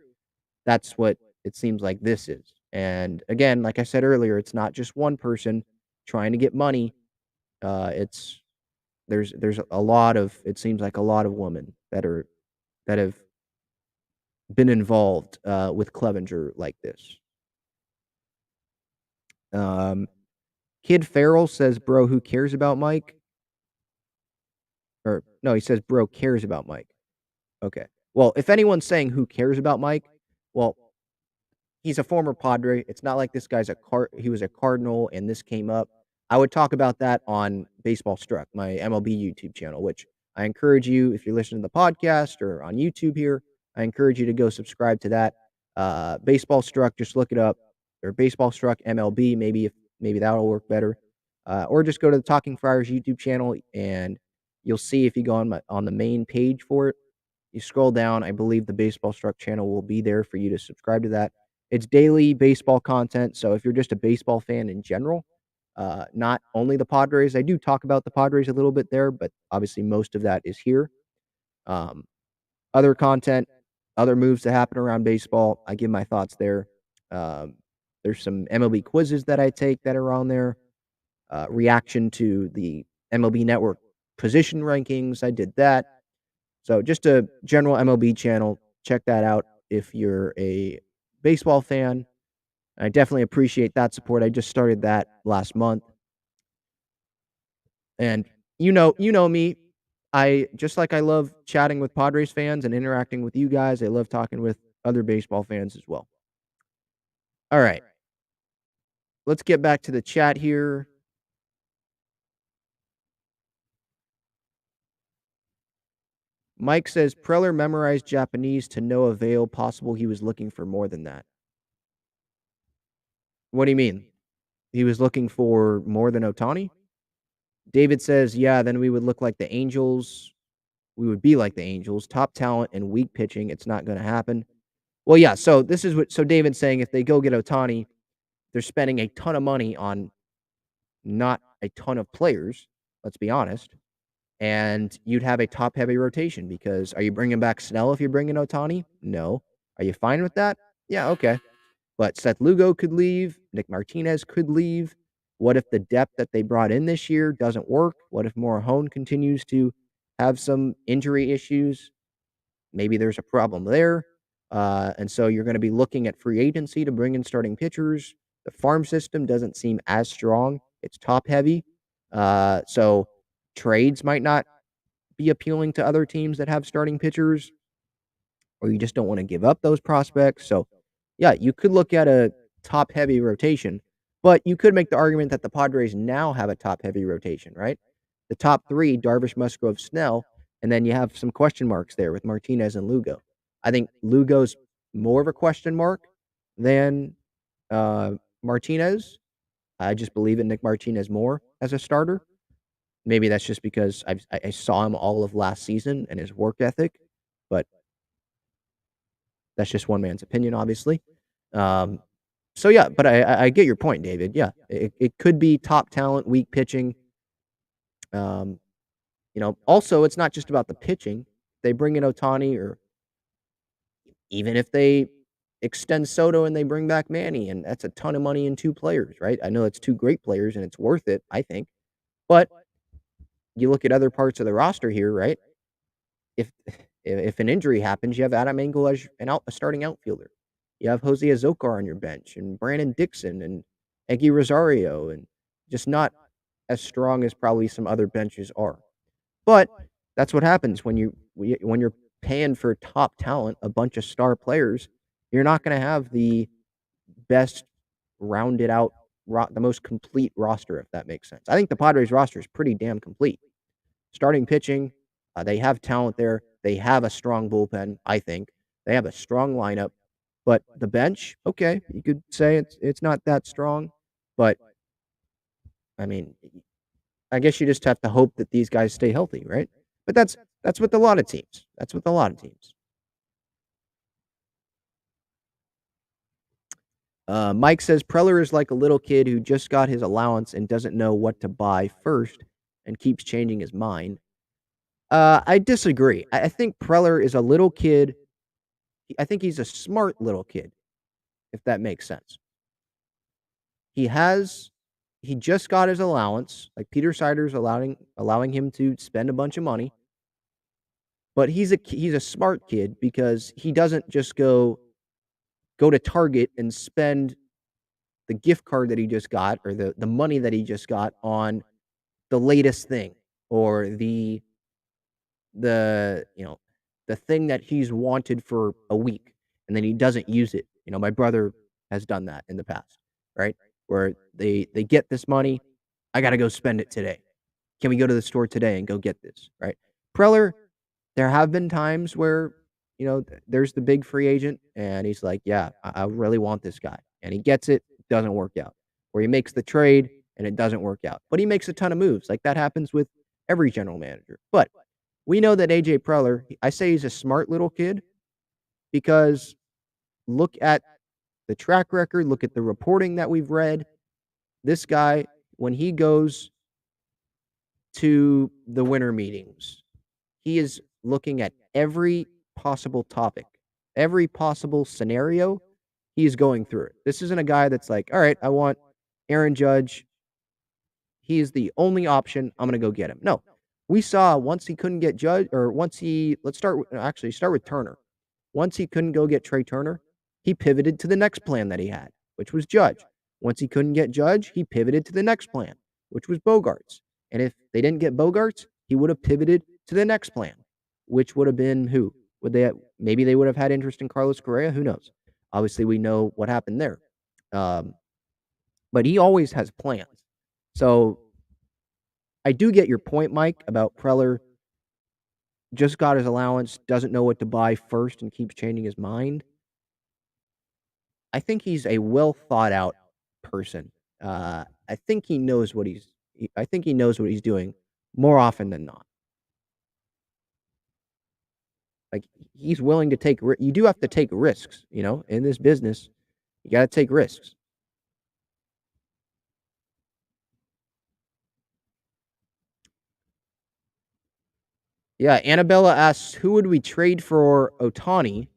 that's what it seems like this is. And again, like I said earlier, it's not just one person trying to get money. It's there's a lot of it seems like a lot of women that have been involved with Clevenger like this. Kid Farrell says, "Bro, who cares about Mike?" Or no, he says bro cares about Mike. Okay. Well, if anyone's saying who cares about Mike, well, he's a former Padre. It's not like this guy's he was a Cardinal and this came up. I would talk about that on Baseball Struck, my MLB YouTube channel, which I encourage you, if you're listening to the podcast or on YouTube here, I encourage you to go subscribe to that. Baseball Struck, just look it up, or Baseball Struck MLB, maybe that'll work better. Or just go to the Talking Friars YouTube channel and you'll see if you go on the main page for it. You scroll down, I believe the Baseball Struck channel will be there for you to subscribe to that. It's daily baseball content, so if you're just a baseball fan in general, not only the Padres, I do talk about the Padres a little bit there, but obviously most of that is here. Um, Other content, other moves that happen around baseball, I give my thoughts there. Um, there's some MLB quizzes that I take that are on there. Reaction to the MLB Network position rankings, I did that. So just a general MLB channel. Check that out if you're a baseball fan. I definitely appreciate that support. I just started that last month. And you know me. I just like I love chatting with Padres fans and interacting with you guys. I love talking with other baseball fans as well. All right. Let's get back to the chat here. Mike says Preller memorized Japanese to no avail. Possible he was looking for more than that. What do you mean? He was looking for more than Ohtani? David says, yeah, then we would look like the Angels. We would be like the Angels. Top talent and weak pitching. It's not going to happen. Well, yeah. So David's saying if they go get Ohtani, they're spending a ton of money on not a ton of players. Let's be honest. And you'd have a top heavy rotation because are you bringing back Snell if you're bringing Ohtani? No. Are you fine with that? Yeah. Okay. But Seth Lugo could leave. Nick Martinez could leave. What if the depth that they brought in this year doesn't work? What if Morahone continues to have some injury issues? Maybe there's a problem there. And so you're going to be looking at free agency to bring in starting pitchers. The farm system doesn't seem as strong. It's top heavy. So trades might not be appealing to other teams that have starting pitchers, or you just don't want to give up those prospects. So, yeah, you could look at a top heavy rotation, but you could make the argument that the Padres now have a top heavy rotation, right? The top three, Darvish, Musgrove, Snell, and then you have some question marks there with Martinez and Lugo. I think Lugo's more of a question mark than Martinez. I just believe in Nick Martinez more as a starter. Maybe that's just because I saw him all of last season and his work ethic, but that's just one man's opinion, obviously. So yeah, but I get your point, David. Yeah, it could be top talent, weak pitching. Also it's not just about the pitching. They bring in Ohtani, or even if they extend Soto and they bring back Manny, and that's a ton of money in two players, right? I know it's two great players and it's worth it, I think. But you look at other parts of the roster here, right? If if an injury happens, you have Adam Engel as a starting outfielder. You have Jose Azocar on your bench, and Brandon Dixon, and Eggy Rosario, and just not as strong as probably some other benches are. But that's what happens when you're paying for top talent, a bunch of star players. You're not going to have the best rounded out, the most complete roster, if that makes sense. I think the Padres roster is pretty damn complete. Starting pitching, they have talent there. They have a strong bullpen, I think. They have a strong lineup. But the bench, okay, you could say it's not that strong. But, I mean, I guess you just have to hope that these guys stay healthy, right? But that's with a lot of teams. That's with a lot of teams. Mike says Preller is like a little kid who just got his allowance and doesn't know what to buy first and keeps changing his mind. I disagree. I think Preller is a little kid. I think he's a smart little kid, if that makes sense. He has he just got his allowance, like Peter Sider's allowing him to spend a bunch of money. But he's a smart kid because he doesn't just go to Target and spend the gift card that he just got, or the money that he just got, on the latest thing, or the the the thing that he's wanted for a week, and then he doesn't use it. My brother has done that in the past, right? Where they get this money, I got to go spend it today. Can we go to the store today and go get this, right? Preller, there have been times where, there's the big free agent and he's like, yeah, I really want this guy. And he gets it, doesn't work out. Or he makes the trade and it doesn't work out. But he makes a ton of moves. Like that happens with every general manager. But we know that AJ Preller, I say he's a smart little kid because look at the track record, look at the reporting that we've read. This guy, when he goes to the winter meetings, he is looking at every possible topic, every possible scenario. He's going through it. This isn't a guy that's like, all right, I want Aaron Judge. He is the only option. I'm going to go get him. No, we saw once he couldn't get Judge, or once let's start with Turner. Once he couldn't go get Trey Turner, he pivoted to the next plan that he had, which was Judge. Once he couldn't get Judge, he pivoted to the next plan, which was Bogarts. And if they didn't get Bogarts, he would have pivoted to the next plan, which would have been who? Maybe they would have had interest in Carlos Correa? Who knows? Obviously, we know what happened there. But he always has plans. So I do get your point, Mike, about Preller just got his allowance, doesn't know what to buy first, and keeps changing his mind. I think he's a well thought out person. I think he knows what he's doing more often than not. Like he's willing to take. You do have to take risks, in this business. You got to take risks. Yeah, Annabella asks, who would we trade for Ohtani?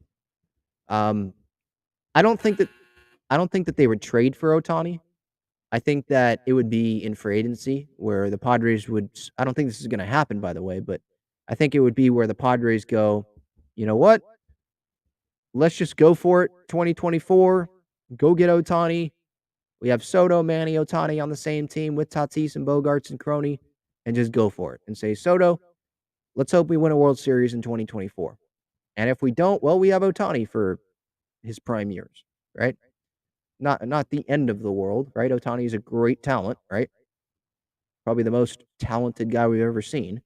I don't think that they would trade for Ohtani. I think that it would be in free agency where the Padres would. I don't think this is going to happen, by the way, but I think it would be where the Padres go, you know what? Let's just go for it. 2024, go get Ohtani. We have Soto, Manny, Ohtani on the same team with Tatis and Bogarts and Crony, and just go for it and say, Soto, let's hope we win a World Series in 2024. And if we don't, well, we have Ohtani for his prime years, right? Not the end of the world, right? Ohtani is a great talent, right? Probably the most talented guy we've ever seen.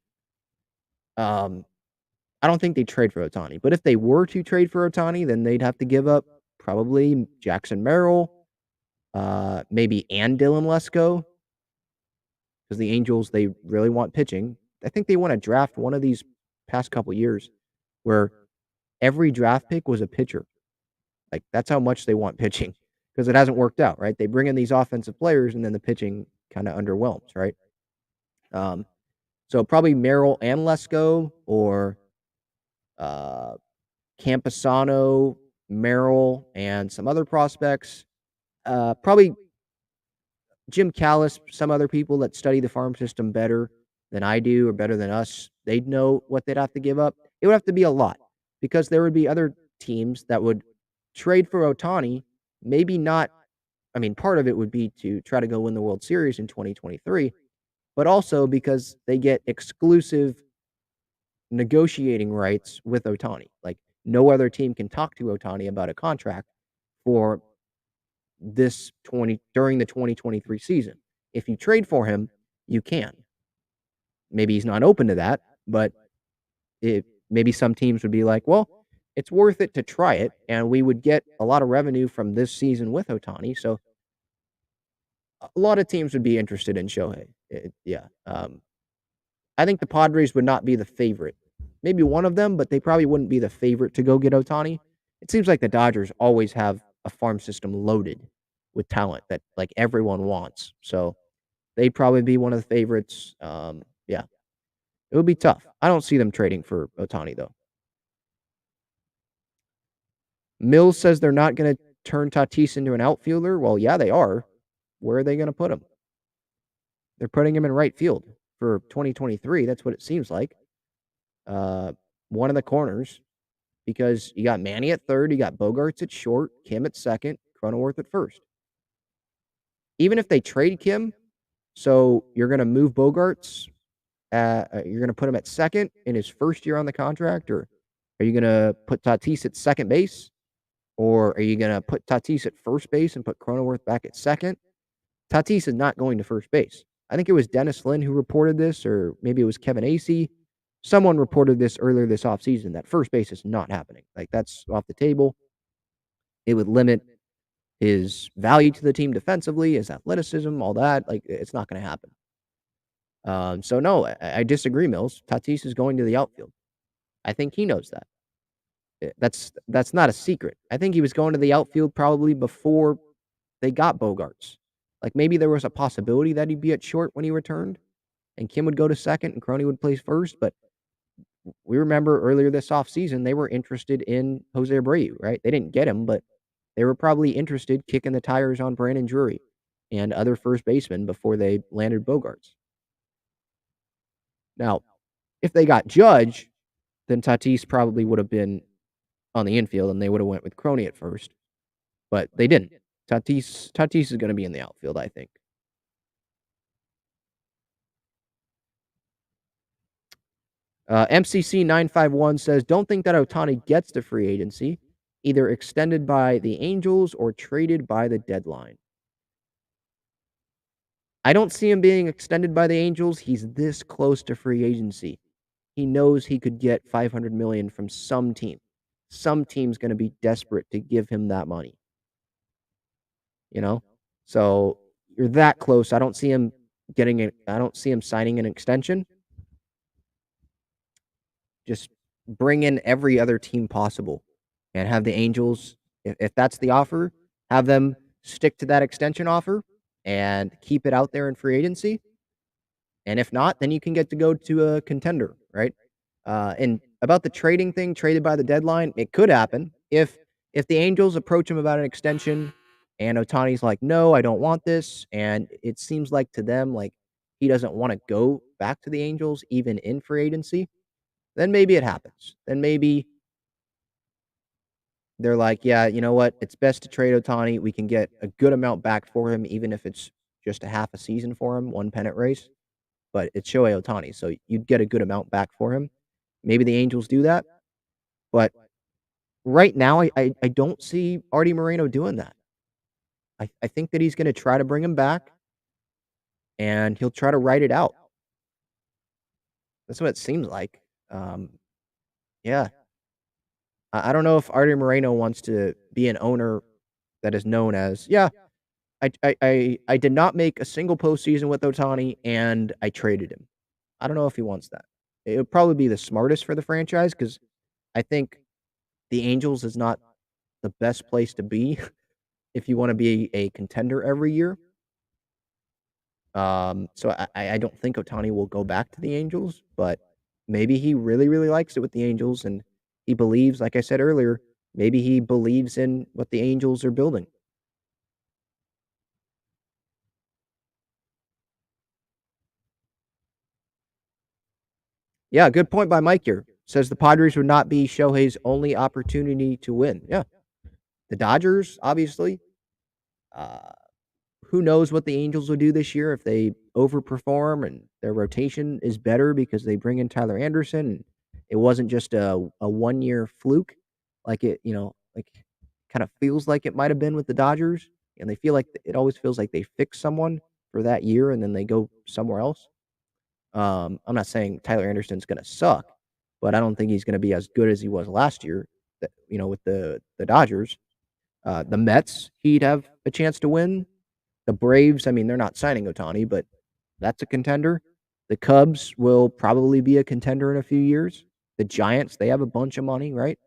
I don't think they'd trade for Ohtani. But if they were to trade for Ohtani, then they'd have to give up probably Jackson Merrill, maybe and Dylan Lesko, because the Angels, they really want pitching. I think they want to draft one of these past couple years where every draft pick was a pitcher. Like, that's how much they want pitching because it hasn't worked out, right? They bring in these offensive players and then the pitching kind of underwhelms, right? So probably Merrill and Lesko or Camposano, Merrill, and some other prospects. Probably Jim Callis, some other people that study the farm system better than I do or better than us. They'd know what they'd have to give up. It would have to be a lot because there would be other teams that would trade for Ohtani. Maybe not. I mean, part of it would be to try to go win the World Series in 2023, but also because they get exclusive negotiating rights with Ohtani. Like no other team can talk to Ohtani about a contract for during the 2023 season. If you trade for him, you can. Maybe he's not open to that, but maybe some teams would be like, well, it's worth it to try it, and we would get a lot of revenue from this season with Ohtani. So a lot of teams would be interested in Shohei. I think the Padres would not be the favorite. Maybe one of them, but they probably wouldn't be the favorite to go get Ohtani. It seems like the Dodgers always have a farm system loaded with talent that like everyone wants. So they'd probably be one of the favorites. It would be tough. I don't see them trading for Ohtani though. Mills says they're not going to turn Tatis into an outfielder. Well, yeah, they are. Where are they going to put him? They're putting him in right field for 2023. That's what it seems like. One of the corners, because you got Manny at third, you got Bogarts at short, Kim at second, Cronenworth at first. Even if they trade Kim, so you're going to move Bogarts you're gonna put him at second in his first year on the contract, or are you gonna put Tatis at second base, or are you gonna put Tatis at first base and put Cronenworth back at second? Tatis is not going to first base. I think it was Dennis Lin who reported this, or maybe it was Kevin Acee. Someone reported this earlier this offseason that first base is not happening. Like, that's off the table. It would limit his value to the team defensively, his athleticism, all that. Like, it's not going to happen. So no, I disagree, Mills. Tatis is going to the outfield. I think he knows that. That's not a secret. I think he was going to the outfield probably before they got Bogarts. Like, maybe there was a possibility that he'd be at short when he returned, and Kim would go to second and Crony would play first. But we remember earlier this offseason, they were interested in Jose Abreu, right? They didn't get him, but they were probably interested kicking the tires on Brandon Drury and other first basemen before they landed Bogarts. Now, if they got Judge, then Tatis probably would have been on the infield and they would have went with Crony at first. But they didn't. Tatis is going to be in the outfield, I think. MCC 951 says, don't think that Ohtani gets to free agency, either extended by the Angels or traded by the deadline. I don't see him being extended by the Angels. He's this close to free agency. He knows he could get $500 million from some team. Some team's going to be desperate to give him that money. You know? So you're that close. I don't see him getting it. I don't see him signing an extension. Just bring in every other team possible and have the Angels, if that's the offer, have them stick to that extension offer and keep it out there in free agency. And if not, then you can get to go to a contender, right? And about the trading thing, traded by the deadline, it could happen if the Angels approach him about an extension and Otani's like, no, I don't want this, and it seems like to them like he doesn't want to go back to the Angels even in free agency, then maybe it happens. Then maybe they're like, yeah, you know what? It's best to trade Ohtani. We can get a good amount back for him, even if it's just a half a season for him, one pennant race. But it's Shohei Ohtani, so you'd get a good amount back for him. Maybe the Angels do that. But right now, I don't see Artie Moreno doing that. I think that he's going to try to bring him back, and he'll try to write it out. That's what it seems like. Yeah. I don't know if Artie Moreno wants to be an owner that is known as, yeah, I did not make a single postseason with Ohtani, and I traded him. I don't know if he wants that. It would probably be the smartest for the franchise because I think the Angels is not the best place to be if you want to be a contender every year. So I don't think Ohtani will go back to the Angels, but maybe he really, really likes it with the Angels, and he believes, like I said earlier, maybe he believes in what the Angels are building. Yeah, good point by Mike here. Says the Padres would not be Shohei's only opportunity to win. Yeah. The Dodgers, obviously. Uh, who knows what the Angels will do this year if they overperform and their rotation is better because they bring in Tyler Anderson. And it wasn't just a 1 year fluke like like kind of feels like it might have been with the Dodgers. And they feel like it always feels like they fix someone for that year and then they go somewhere else. I'm not saying Tyler Anderson's going to suck, but I don't think he's going to be as good as he was last year. With the Dodgers, the Mets, he'd have a chance to win. The Braves, I mean, they're not signing Ohtani, but that's a contender. The Cubs will probably be a contender in a few years. The Giants, they have a bunch of money, right?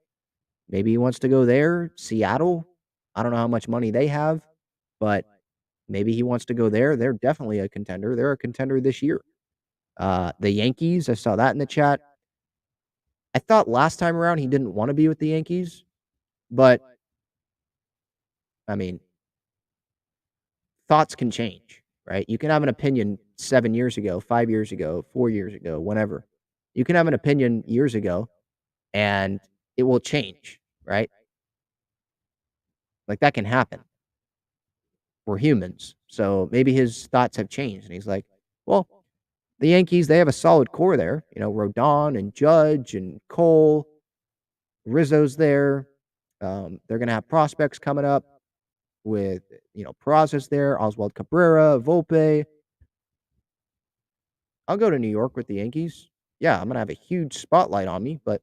Maybe he wants to go there. Seattle, I don't know how much money they have, but maybe he wants to go there. They're definitely a contender. They're a contender this year. The Yankees, I saw that in the chat. I thought last time around he didn't want to be with the Yankees, but I mean, thoughts can change, right? You can have an opinion 7 years ago, 5 years ago, 4 years ago, whenever. You can have an opinion years ago and it will change, right? Like, that can happen. We're humans. So maybe his thoughts have changed and he's like, well, The Yankees, they have a solid core there. Rodon and Judge and Cole. Rizzo's there. They're going to have prospects coming up with, Peraza's there, Oswald Cabrera, Volpe. I'll go to New York with the Yankees. Yeah, I'm going to have a huge spotlight on me, but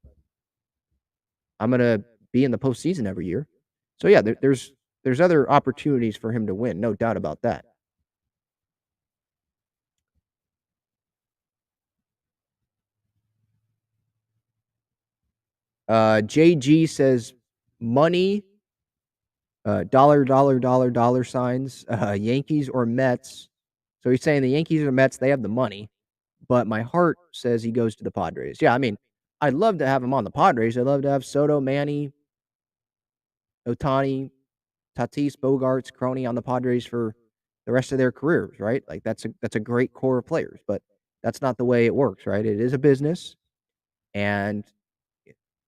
I'm going to be in the postseason every year. So, yeah, there's other opportunities for him to win. No doubt about that. JG says money, dollar signs, Yankees or Mets. So he's saying the Yankees or Mets, they have the money, but my heart says he goes to the Padres. Yeah, I mean, I'd love to have him on the Padres. I'd love to have Soto, Manny, Ohtani, Tatis, Bogarts, Crony on the Padres for the rest of their careers, right? Like that's a great core of players, but that's not the way it works, right? It is a business, and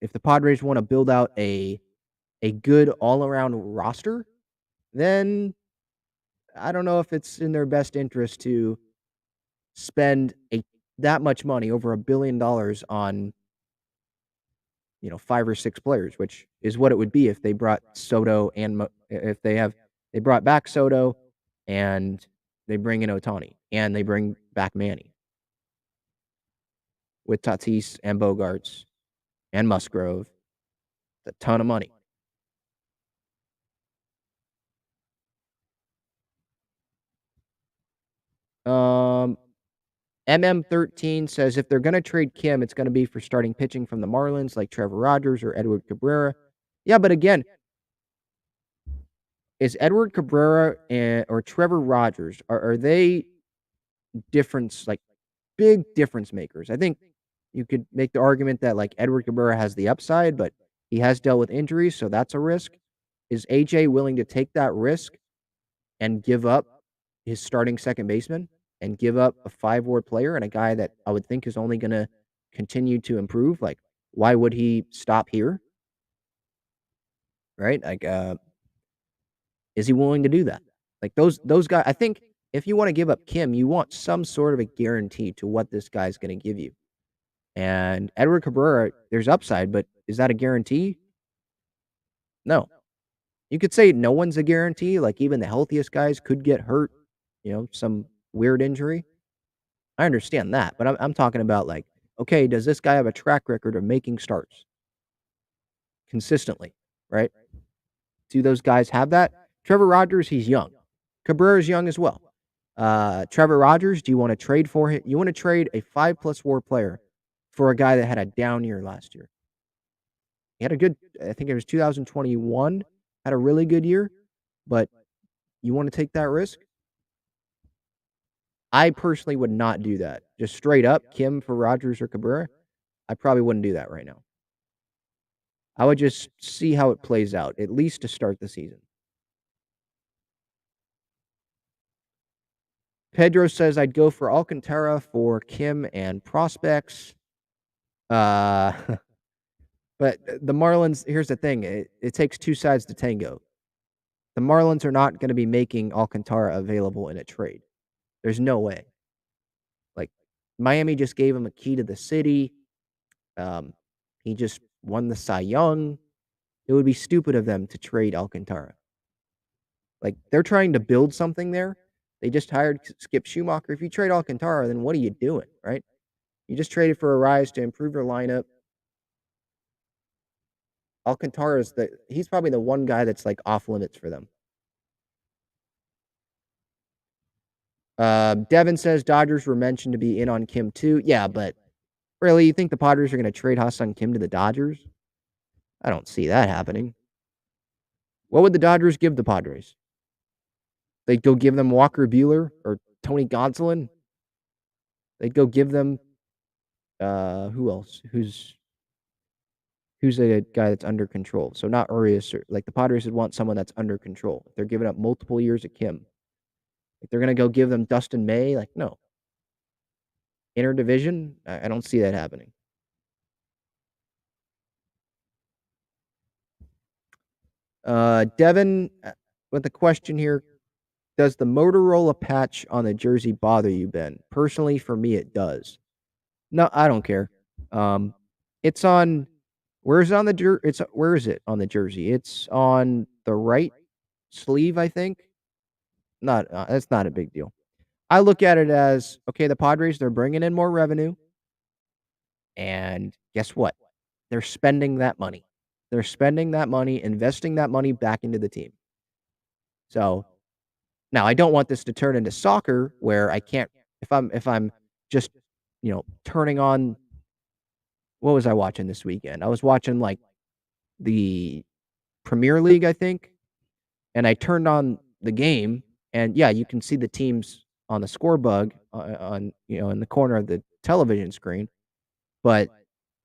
if the Padres want to build out a good all around roster, then I don't know if it's in their best interest to spend that much money, over $1 billion, on 5 or 6 players, which is what it would be if they brought Soto and if they brought back Soto and they bring in Ohtani and they bring back Manny with Tatis and Bogarts and Musgrove. It's a ton of money. Um, MM13 says if they're going to trade Kim, it's going to be for starting pitching from the Marlins like Trevor Rogers or Edward Cabrera. Yeah, but again, is Edward Cabrera or Trevor Rogers, are they difference, like big difference makers? I think you could make the argument that like Edward Cabrera has the upside, but he has dealt with injuries, so that's a risk. Is AJ willing to take that risk and give up his starting second baseman and give up a 5 WAR player and a guy that I would think is only going to continue to improve? Like, why would he stop here? Right? Like, is he willing to do that? Like those guys, I think if you want to give up Kim, you want some sort of a guarantee to what this guy's going to give you. And Edward Cabrera, there's upside, but is that a guarantee? No. You could say no one's a guarantee. Like even the healthiest guys could get hurt, some weird injury. I understand that, but I'm talking about like, okay, does this guy have a track record of making starts consistently, right? Do those guys have that? Trevor Rogers, he's young. Cabrera's young as well. Trevor Rogers, do you want to trade for him? You want to trade a 5+ WAR player for a guy that had a down year last year? He had a good, I think it was 2021, had a really good year, but you want to take that risk? I personally would not do that. Just straight up, Kim for Rogers or Cabrera, I probably wouldn't do that right now. I would just see how it plays out, at least to start the season. Pedro says I'd go for Alcantara for Kim and prospects. Uh, but the Marlins, here's the thing. It takes two sides to tango. The Marlins are not going to be making Alcantara available in a trade. There's no way. Like, Miami just gave him a key to the city. He just won the Cy Young. It would be stupid of them to trade Alcantara. Like, they're trying to build something there. They just hired Skip Schumacher. If you trade Alcantara, then what are you doing, right? You just traded for a rise to improve your lineup. Alcantara he's probably the one guy that's like off limits for them. Devin says Dodgers were mentioned to be in on Kim too. Yeah, but really, you think the Padres are going to trade Ha-Seong Kim to the Dodgers? I don't see that happening. What would the Dodgers give the Padres? They'd go give them Walker Buehler or Tony Gonsolin. They'd go give them who else? Who's a guy that's under control? So not Urias. Like the Padres would want someone that's under control. If they're giving up multiple years of Kim, if they're gonna go give them Dustin May, like no. Interdivision, I don't see that happening. Devin, with a question here. Does the Motorola patch on the jersey bother you, Ben? Personally, for me, it does. No, I don't care. Um, it's on where's it on the it's where is it on the jersey? It's on the right sleeve, I think. Not That's not a big deal. I look at it as, okay, the Padres, they're bringing in more revenue, and guess what? They're spending that money. They're spending that money, investing that money back into the team. So, now I don't want this to turn into soccer where I can't if I'm just, turning on what was I watching this weekend? I was watching, like, the Premier League, I think, and I turned on the game, and, yeah, you can see the teams on the score bug in the corner of the television screen, but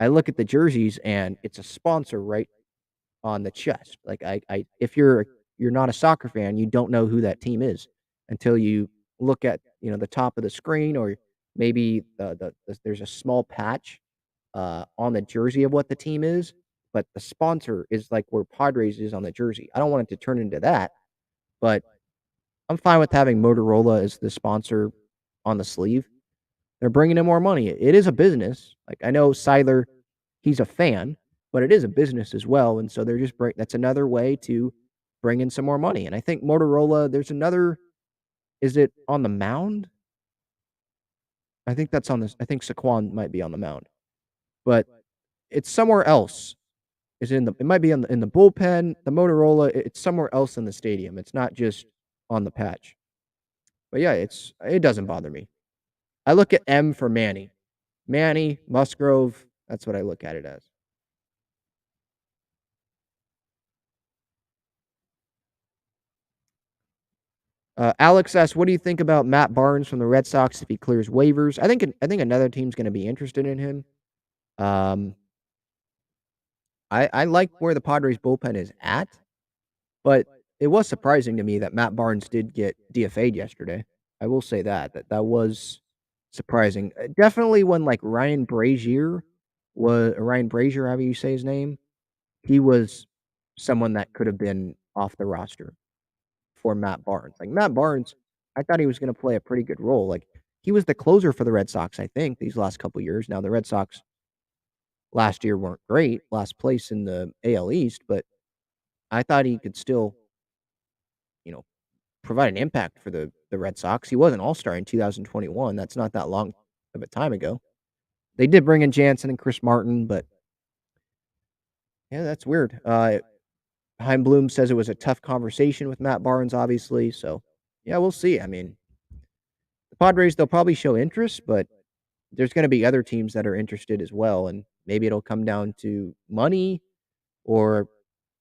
I look at the jerseys, and it's a sponsor right on the chest. Like, I if you're not a soccer fan, you don't know who that team is until you look at, the top of the screen, or maybe there's a small patch, on the jersey of what the team is, but the sponsor is, like, where Padres is on the jersey. I don't want it to turn into that, but I'm fine with having Motorola as the sponsor on the sleeve. They're bringing in more money. It is a business. Like, I know Siler, he's a fan, but it is a business as well, and so they're just that's another way to bring in some more money, and I think Motorola, there's another, is it on the mound? I think that's on this I think Saquon might be on the mound, but it's somewhere else. It might be in the bullpen, the Motorola, it's somewhere else in the stadium. It's not just on the patch. But yeah, it doesn't bother me. I look at M for Manny. Manny, Musgrove, that's what I look at it as. Alex asks, "What do you think about Matt Barnes from the Red Sox if he clears waivers?" I think another team's gonna be interested in him. Um, I like where the Padres bullpen is at, but it was surprising to me that Matt Barnes did get DFA'd yesterday. I will say that was surprising. Definitely when, like, Ryan Brazier, however you say his name, he was someone that could have been off the roster for Matt Barnes. Like, Matt Barnes, I thought he was gonna play a pretty good role. Like, he was the closer for the Red Sox, I think, these last couple years. Now, the Red Sox last year weren't great, last place in the AL East, but I thought he could still, you know, provide an impact for the Red Sox. He was an all-star in 2021. That's not that long of a time ago. They did bring in Jansen and Chris Martin, but yeah, that's weird. Heim Bloom says it was a tough conversation with Matt Barnes, obviously. So, yeah, we'll see. I mean, the Padres, they'll probably show interest, but there's going to be other teams that are interested as well. And maybe it'll come down to money, or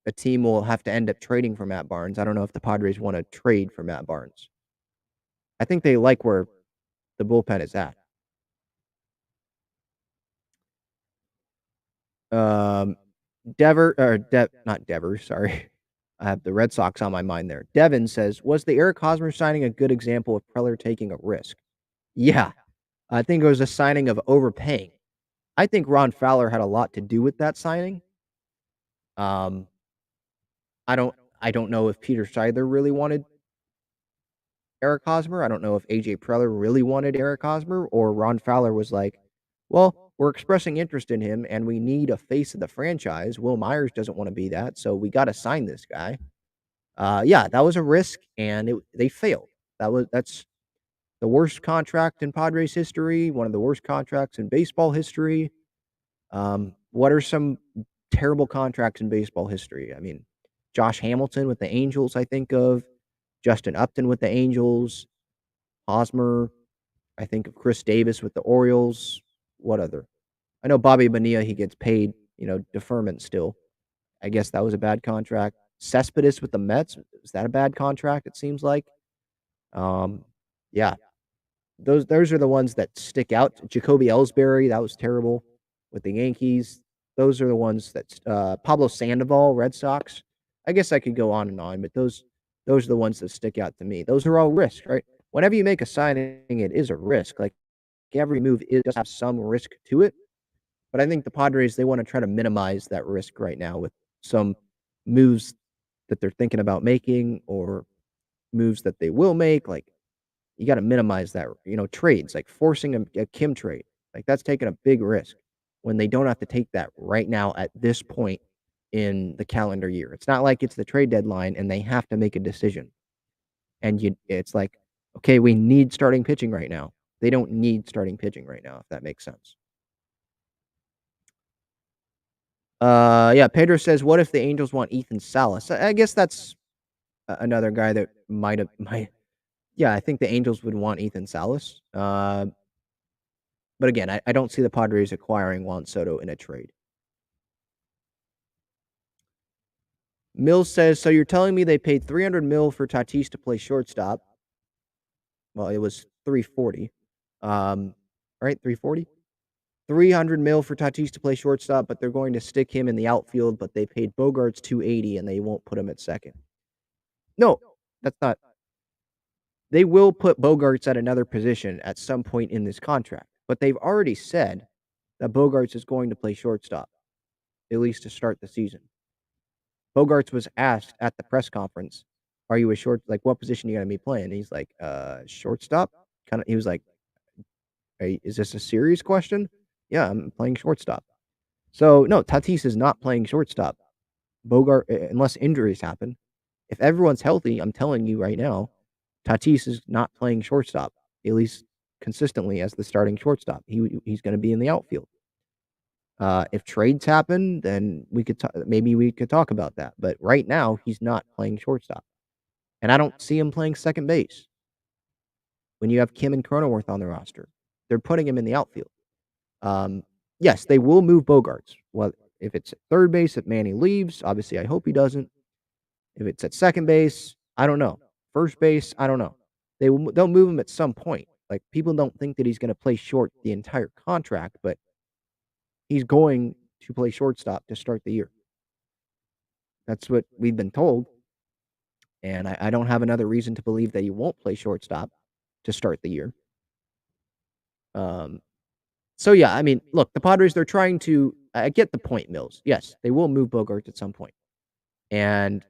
a team will have to end up trading for Matt Barnes. I don't know if the Padres want to trade for Matt Barnes. I think they like where the bullpen is at. Um, not Dever, sorry. I have the Red Sox on my mind there. Devin says, "Was the Eric Hosmer signing a good example of Preller taking a risk?" Yeah, I think it was a signing of overpaying. I think Ron Fowler had a lot to do with that signing. Um, I don't I don't know if Peter Seidler really wanted Eric Hosmer. I don't know if AJ Preller really wanted Eric Hosmer, or Ron Fowler was like, "Well, we're expressing interest in him and we need a face of the franchise. Will Myers doesn't want to be that, so we got to sign this guy." Yeah, that was a risk, and they failed. That's the worst contract in Padres history, one of the worst contracts in baseball history. What are some terrible contracts in baseball history? I mean, Josh Hamilton with the Angels, I think of. Justin Upton with the Angels. Hosmer. I think of Chris Davis with the Orioles. What other? I know Bobby Bonilla, he gets paid, deferment still. I guess that was a bad contract. Cespedes with the Mets, is that a bad contract? It seems like. Um, yeah, those are the ones that stick out. Jacoby Ellsbury, that was terrible with the Yankees. Those are the ones that Pablo Sandoval, Red Sox. I guess I could go on and on, but those are the ones that stick out to me. Those are all risks, right? Whenever you make a signing, it is a risk. Like, every move does have some risk to it. But I think the Padres, they want to try to minimize that risk right now with some moves that they're thinking about making, or moves that they will make. Like, you got to minimize that, trades, like forcing a Kim trade. Like, that's taking a big risk when they don't have to take that right now at this point in the calendar year. It's not like it's the trade deadline and they have to make a decision. And it's like, okay, we need starting pitching right now. They don't need starting pitching right now, if that makes sense. Yeah, Pedro says, what if the Angels want Ethan Salas? I guess that's another guy that might. Yeah, I think the Angels would want Ethan Salas. But again, I don't see the Padres acquiring Juan Soto in a trade. Mills says, so you're telling me they paid $300 million for Tatis to play shortstop? Well, it was $340. Right, $340. $300 million for Tatis to play shortstop, but they're going to stick him in the outfield. But they paid Bogarts $280, and they won't put him at second. No, that's not. They will put Bogarts at another position at some point in this contract, but they've already said that Bogarts is going to play shortstop, at least to start the season. Bogarts was asked at the press conference, "Are you a short? Like, what position are you going to be playing?" And he's like, "Shortstop." He was like, "Hey, is this a serious question?" "Yeah, I'm playing shortstop." So no, Tatis is not playing shortstop. Bogart, unless injuries happen. If everyone's healthy, I'm telling you right now, Tatis is not playing shortstop, at least consistently as the starting shortstop. He's going to be in the outfield. If trades happen, then maybe we could talk about that. But right now, he's not playing shortstop, and I don't see him playing second base. When you have Kim and Cronenworth on the roster, they're putting him in the outfield. Yes, they will move Bogarts. Well, if it's at third base, if Manny leaves, obviously I hope he doesn't. If it's at second base, I don't know. First base, I don't know. They'll move him at some point. Like, people don't think that he's going to play short the entire contract, but he's going to play shortstop to start the year. That's what we've been told, and I don't have another reason to believe that he won't play shortstop to start the year. So yeah, I mean, look, the Padres, they're trying to. I get the point, Mills. Yes, they will move Bogarts at some point, and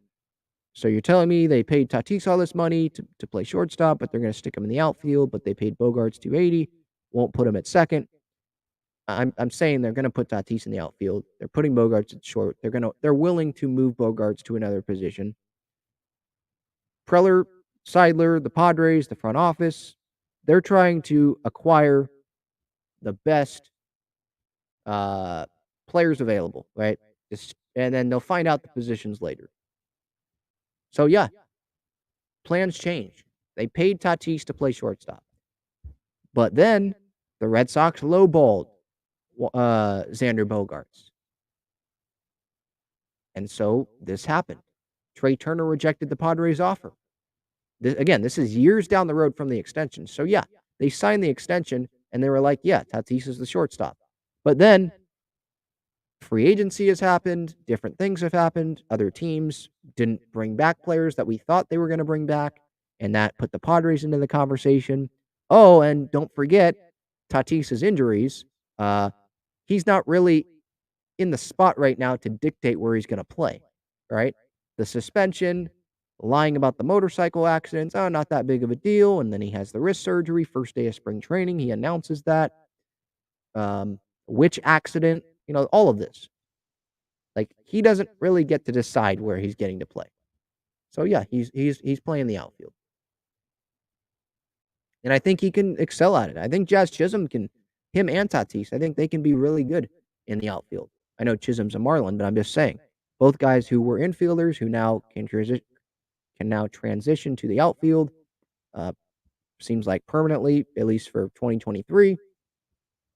so you're telling me they paid Tatis all this money to play shortstop, but they're going to stick him in the outfield, but they paid Bogarts $280, won't put him at second. I'm saying they're going to put Tatis in the outfield. They're putting Bogarts at short. They're willing to move Bogarts to another position. Preller, Seidler, the Padres, the front office, they're trying to acquire the best players available, right? And then they'll find out the positions later. So yeah, plans change. They paid Tatis to play shortstop. But then the Red Sox lowballed Xander Bogaerts. And so this happened. Trey Turner rejected the Padres' offer. This is years down the road from the extension. So yeah, they signed the extension and they were like, yeah, Tatis is the shortstop. But then free agency has happened. Different things have happened. Other teams didn't bring back players that we thought they were going to bring back. And that put the Padres into the conversation. Oh, and don't forget Tatis's injuries. He's not really in the spot right now to dictate where he's going to play, right? The suspension, lying about the motorcycle accidents, not that big of a deal. And then he has the wrist surgery, first day of spring training. He announces that. Which accident, all of this. Like, he doesn't really get to decide where he's getting to play. So yeah, he's playing the outfield. And I think he can excel at it. I think Jazz Chisholm him and Tatis, I think they can be really good in the outfield. I know Chisholm's a Marlin, but I'm just saying, both guys who were infielders who now can transition to the outfield. Seems like permanently, at least for 2023.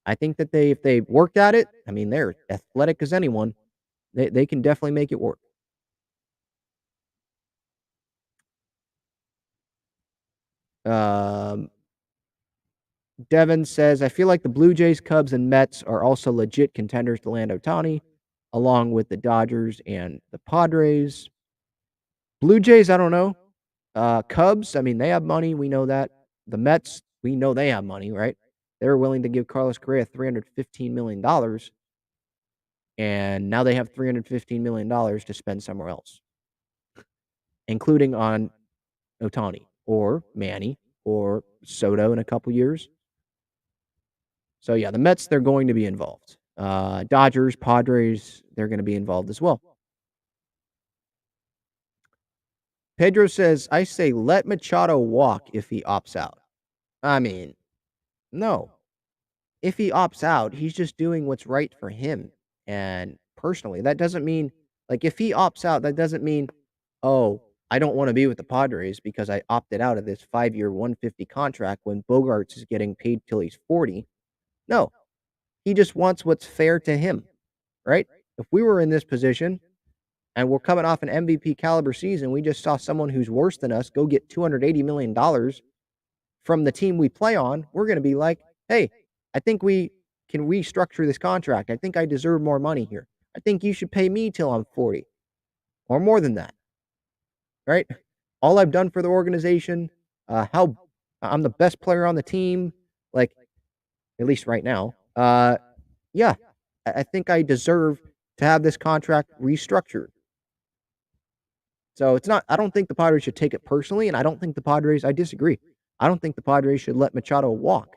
I think that if they worked at it, I mean, they're athletic as anyone. They can definitely make it work. Devin says, I feel like the Blue Jays, Cubs, and Mets are also legit contenders to land Ohtani, along with the Dodgers and the Padres. Blue Jays, I don't know. Cubs, I mean, they have money. We know that. The Mets, we know they have money, right? They're willing to give Carlos Correa $315 million, and now they have $315 million to spend somewhere else, including on Ohtani or Manny or Soto in a couple years. So yeah, the Mets, they're going to be involved. Dodgers, Padres, they're going to be involved as well. Pedro says, I say let Machado walk if he opts out. I mean, no. If he opts out, he's just doing what's right for him. And personally, that doesn't mean, like, if he opts out, that doesn't mean, oh, I don't want to be with the Padres because I opted out of this 5-year, 150 contract when Bogarts is getting paid till he's 40. No, he just wants what's fair to him, right? If we were in this position and we're coming off an MVP caliber season, we just saw someone who's worse than us go get $280 million from the team we play on, we're going to be like, hey, I think we can restructure this contract. I think I deserve more money here. I think you should pay me till I'm 40 or more than that, right? All I've done for the organization, how I'm the best player on the team, like, at least right now. Yeah, I think I deserve to have this contract restructured. So it's not, I don't think the Padres should take it personally, and I don't think the Padres, I disagree. I don't think the Padres should let Machado walk.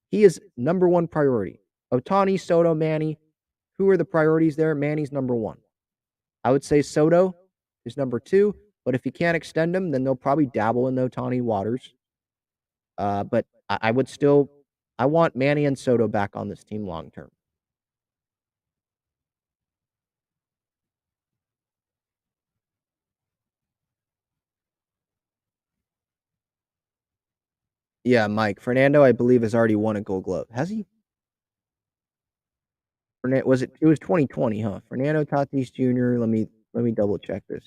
He is number one priority. Ohtani, Soto, Manny, who are the priorities there? Manny's number one. I would say Soto is number two, but if you can't extend him, then they'll probably dabble in the Ohtani waters. But I would still, I want Manny and Soto back on this team long term. Yeah, Mike. Fernando, I believe, has already won a Gold Glove. Has he? Was it? It was 2020, huh? Fernando Tatis Jr. Let me double check this.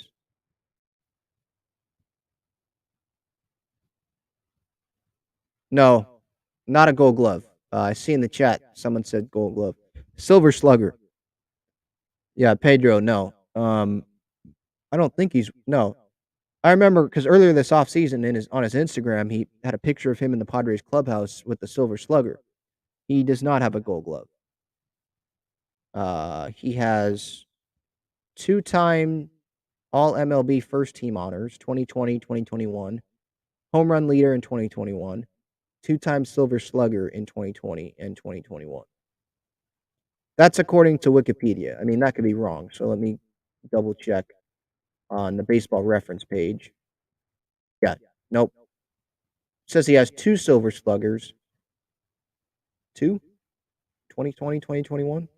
No, not a Gold Glove. I see in the chat someone said Gold Glove. Silver Slugger. Yeah, Pedro. No. I don't think he's no. I remember because earlier this offseason on his Instagram, he had a picture of him in the Padres clubhouse with the Silver Slugger. He does not have a Gold Glove. He has two-time All MLB first team honors, 2020, 2021, home run leader in 2021, two-time Silver Slugger in 2020 and 2021. That's according to Wikipedia. I mean, that could be wrong. So let me double check on the baseball reference page. Yeah, nope. It says he has two Silver Sluggers. Two? 2020, 2021?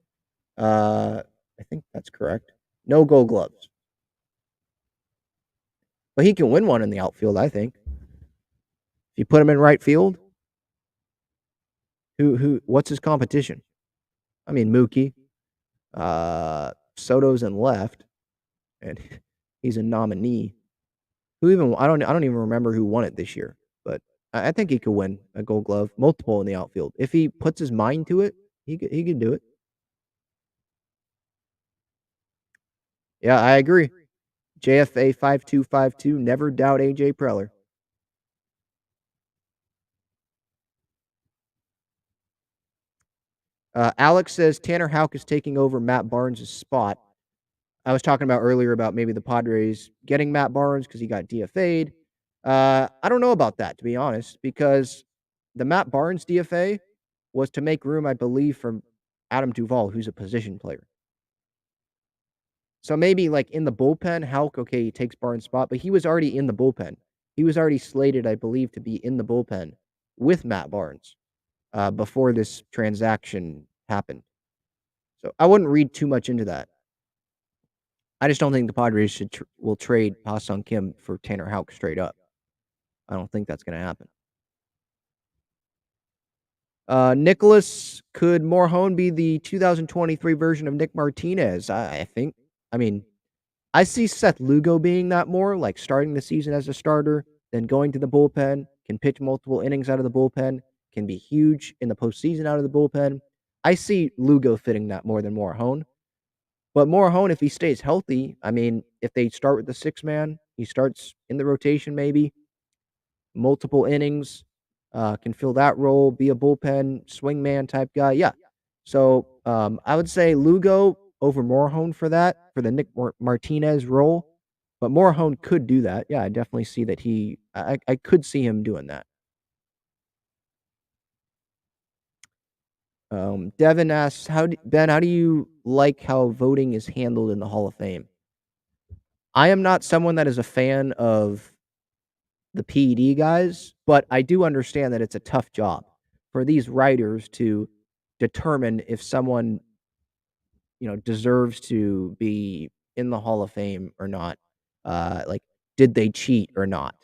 I think that's correct. No Gold Gloves. But he can win one in the outfield, I think. If you put him in right field, what's his competition? I mean, Mookie. Soto's in left, and he's a nominee. I don't even remember who won it this year, but I think he could win a Gold Glove, multiple in the outfield. If he puts his mind to it, he could do it. Yeah, I agree. JFA 5252, never doubt AJ Preller. Alex says Tanner Houck is taking over Matt Barnes' spot. I was talking about earlier about maybe the Padres getting Matt Barnes because he got DFA'd. I don't know about that, to be honest, because the Matt Barnes DFA was to make room, I believe, for Adam Duvall, who's a position player. So maybe like in the bullpen, Houck, okay, he takes Barnes' spot, but he was already in the bullpen. He was already slated, I believe, to be in the bullpen with Matt Barnes before this transaction happened. So I wouldn't read too much into that. I just don't think the Padres will trade Ha-Seong Kim for Tanner Houck straight up. I don't think that's going to happen. Nicholas, could Morhone be the 2023 version of Nick Martinez? I think. I mean, I see Seth Lugo being that more, like starting the season as a starter, then going to the bullpen, can pitch multiple innings out of the bullpen, can be huge in the postseason out of the bullpen. I see Lugo fitting that more than Morhone. But Morhone, if he stays healthy, I mean, if they start with the 6-man, he starts in the rotation maybe, multiple innings, can fill that role, be a bullpen swingman type guy. Yeah. So I would say Lugo over Morhone for that, for the Nick Martinez role. But Morhone could do that. Yeah, I definitely see that he I could see him doing that. Devin asks, Ben, how do you like how voting is handled in the Hall of Fame? I am not someone that is a fan of the PED guys, but I do understand that it's a tough job for these writers to determine if someone, deserves to be in the Hall of Fame or not. Like, did they cheat or not?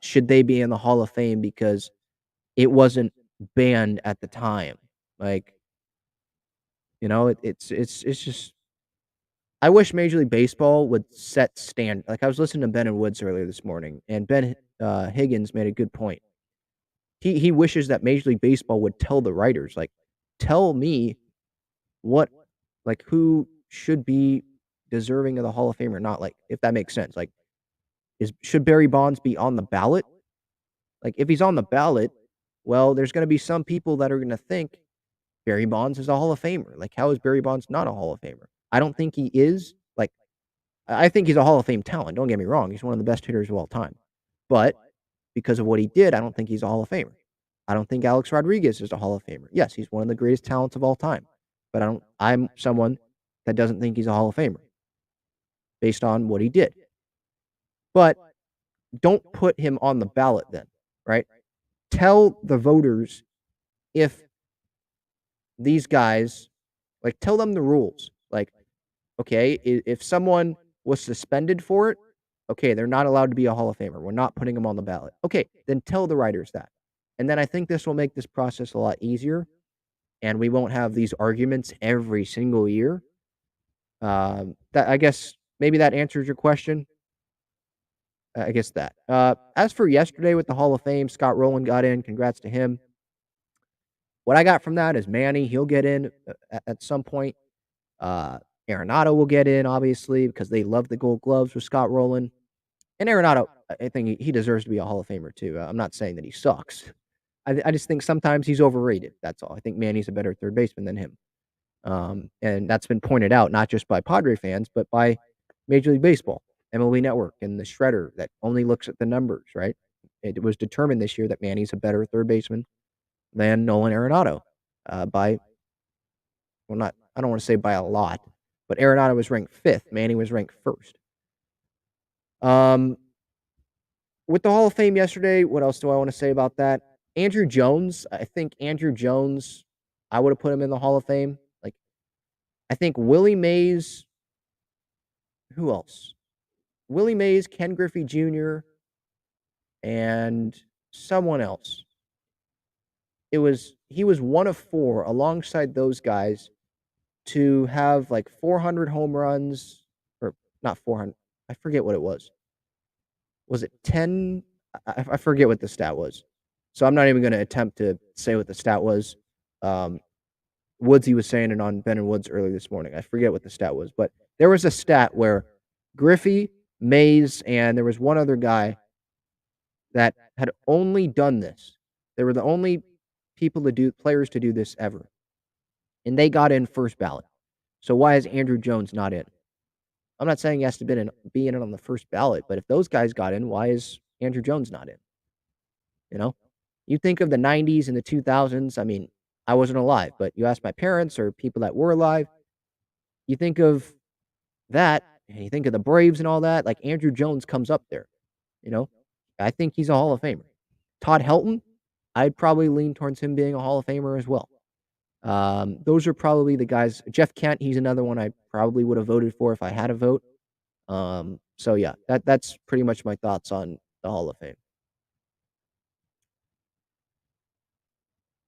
Should they be in the Hall of Fame because it wasn't banned at the time? Like, it's just I wish Major League Baseball would set stand. Like I was listening to Ben and Woods earlier this morning, and Ben Higgins made a good point. He wishes that Major League Baseball would tell the writers, like, tell me what, like, who should be deserving of the Hall of Fame or not. Like, if that makes sense. Like, should Barry Bonds be on the ballot? Like, if he's on the ballot, well, there's going to be some people that are going to think Barry Bonds is a Hall of Famer. Like, how is Barry Bonds not a Hall of Famer? I don't think he is. Like, I think he's a Hall of Fame talent. Don't get me wrong. He's one of the best hitters of all time. But because of what he did, I don't think he's a Hall of Famer. I don't think Alex Rodriguez is a Hall of Famer. Yes, he's one of the greatest talents of all time. But I'm someone that doesn't think he's a Hall of Famer based on what he did. But don't put him on the ballot then, right? Tell the voters if these guys, like, tell them the rules. Like, okay, if someone was suspended for it, okay, they're not allowed to be a Hall of Famer. We're not putting them on the ballot. Okay, then tell the writers that. And then I think this will make this process a lot easier, and we won't have these arguments every single year. That I guess maybe that answers your question. I guess that. As for yesterday with the Hall of Fame, Scott Rowland got in. Congrats to him. What I got from that is Manny, he'll get in at some point. Uh, Arenado will get in, obviously, because they love the Gold Gloves with Scott Rowland. And Arenado, I think he deserves to be a Hall of Famer too. I'm not saying that he sucks. I just think sometimes he's overrated. That's all. I think Manny's a better third baseman than him. And that's been pointed out not just by Padre fans, but by Major League Baseball, MLB Network, and the shredder that only looks at the numbers, right? It was determined this year that Manny's a better third baseman than Nolan Arenado by, well, not, I don't want to say by a lot, but Arenado was ranked 5th. Manny was ranked 1st. With the Hall of Fame yesterday, what else do I want to say about that? Andrew Jones, I think Andrew Jones, I would have put him in the Hall of Fame. Like, I think Willie Mays, who else? Willie Mays, Ken Griffey Jr., and someone else. He was one of 4 alongside those guys to have like 400 home runs, or not 400. I forget what it was. Was it 10? I forget what the stat was. So I'm not even going to attempt to say what the stat was. Woodsy was saying it on Ben and Woods earlier this morning. I forget what the stat was, but there was a stat where Griffey, Mays, and there was one other guy that had only done this. They were the only players to do this ever. And they got in first ballot. So why is Andrew Jones not in? I'm not saying he has to be in it on the first ballot, but if those guys got in, why is Andrew Jones not in? You think of the 90s and the 2000s. I mean, I wasn't alive, but you ask my parents or people that were alive, you think of that, and you think of the Braves and all that, like Andrew Jones comes up there. You know, I think he's a Hall of Famer. Todd Helton, I'd probably lean towards him being a Hall of Famer as well. Those are probably the guys. Jeff Kent, he's another one I probably would have voted for if I had a vote. So yeah, that's pretty much my thoughts on the Hall of Fame.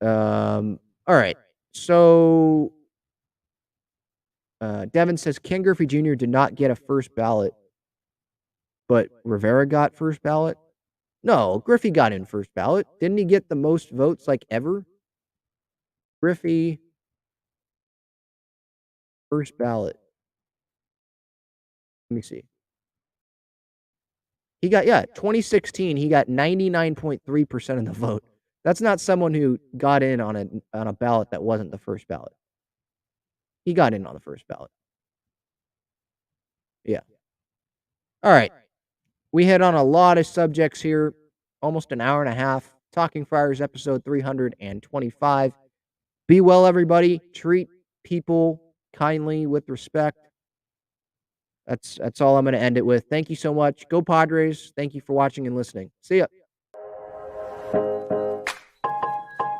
All right. So Devin says Ken Griffey Jr. did not get a first ballot, but Rivera got first ballot. No, Griffey got in first ballot. Didn't he get the most votes like ever? Griffey, first ballot. Let me see. He got, 2016, he got 99.3% of the vote. That's not someone who got in on a ballot that wasn't the first ballot. He got in on the first ballot. Yeah. All right. We hit on a lot of subjects here, almost an hour and a half. Talking Friars episode 325. Be well, everybody. Treat people kindly with respect. That's all I'm going to end it with. Thank you so much. Go Padres. Thank you for watching and listening. See ya.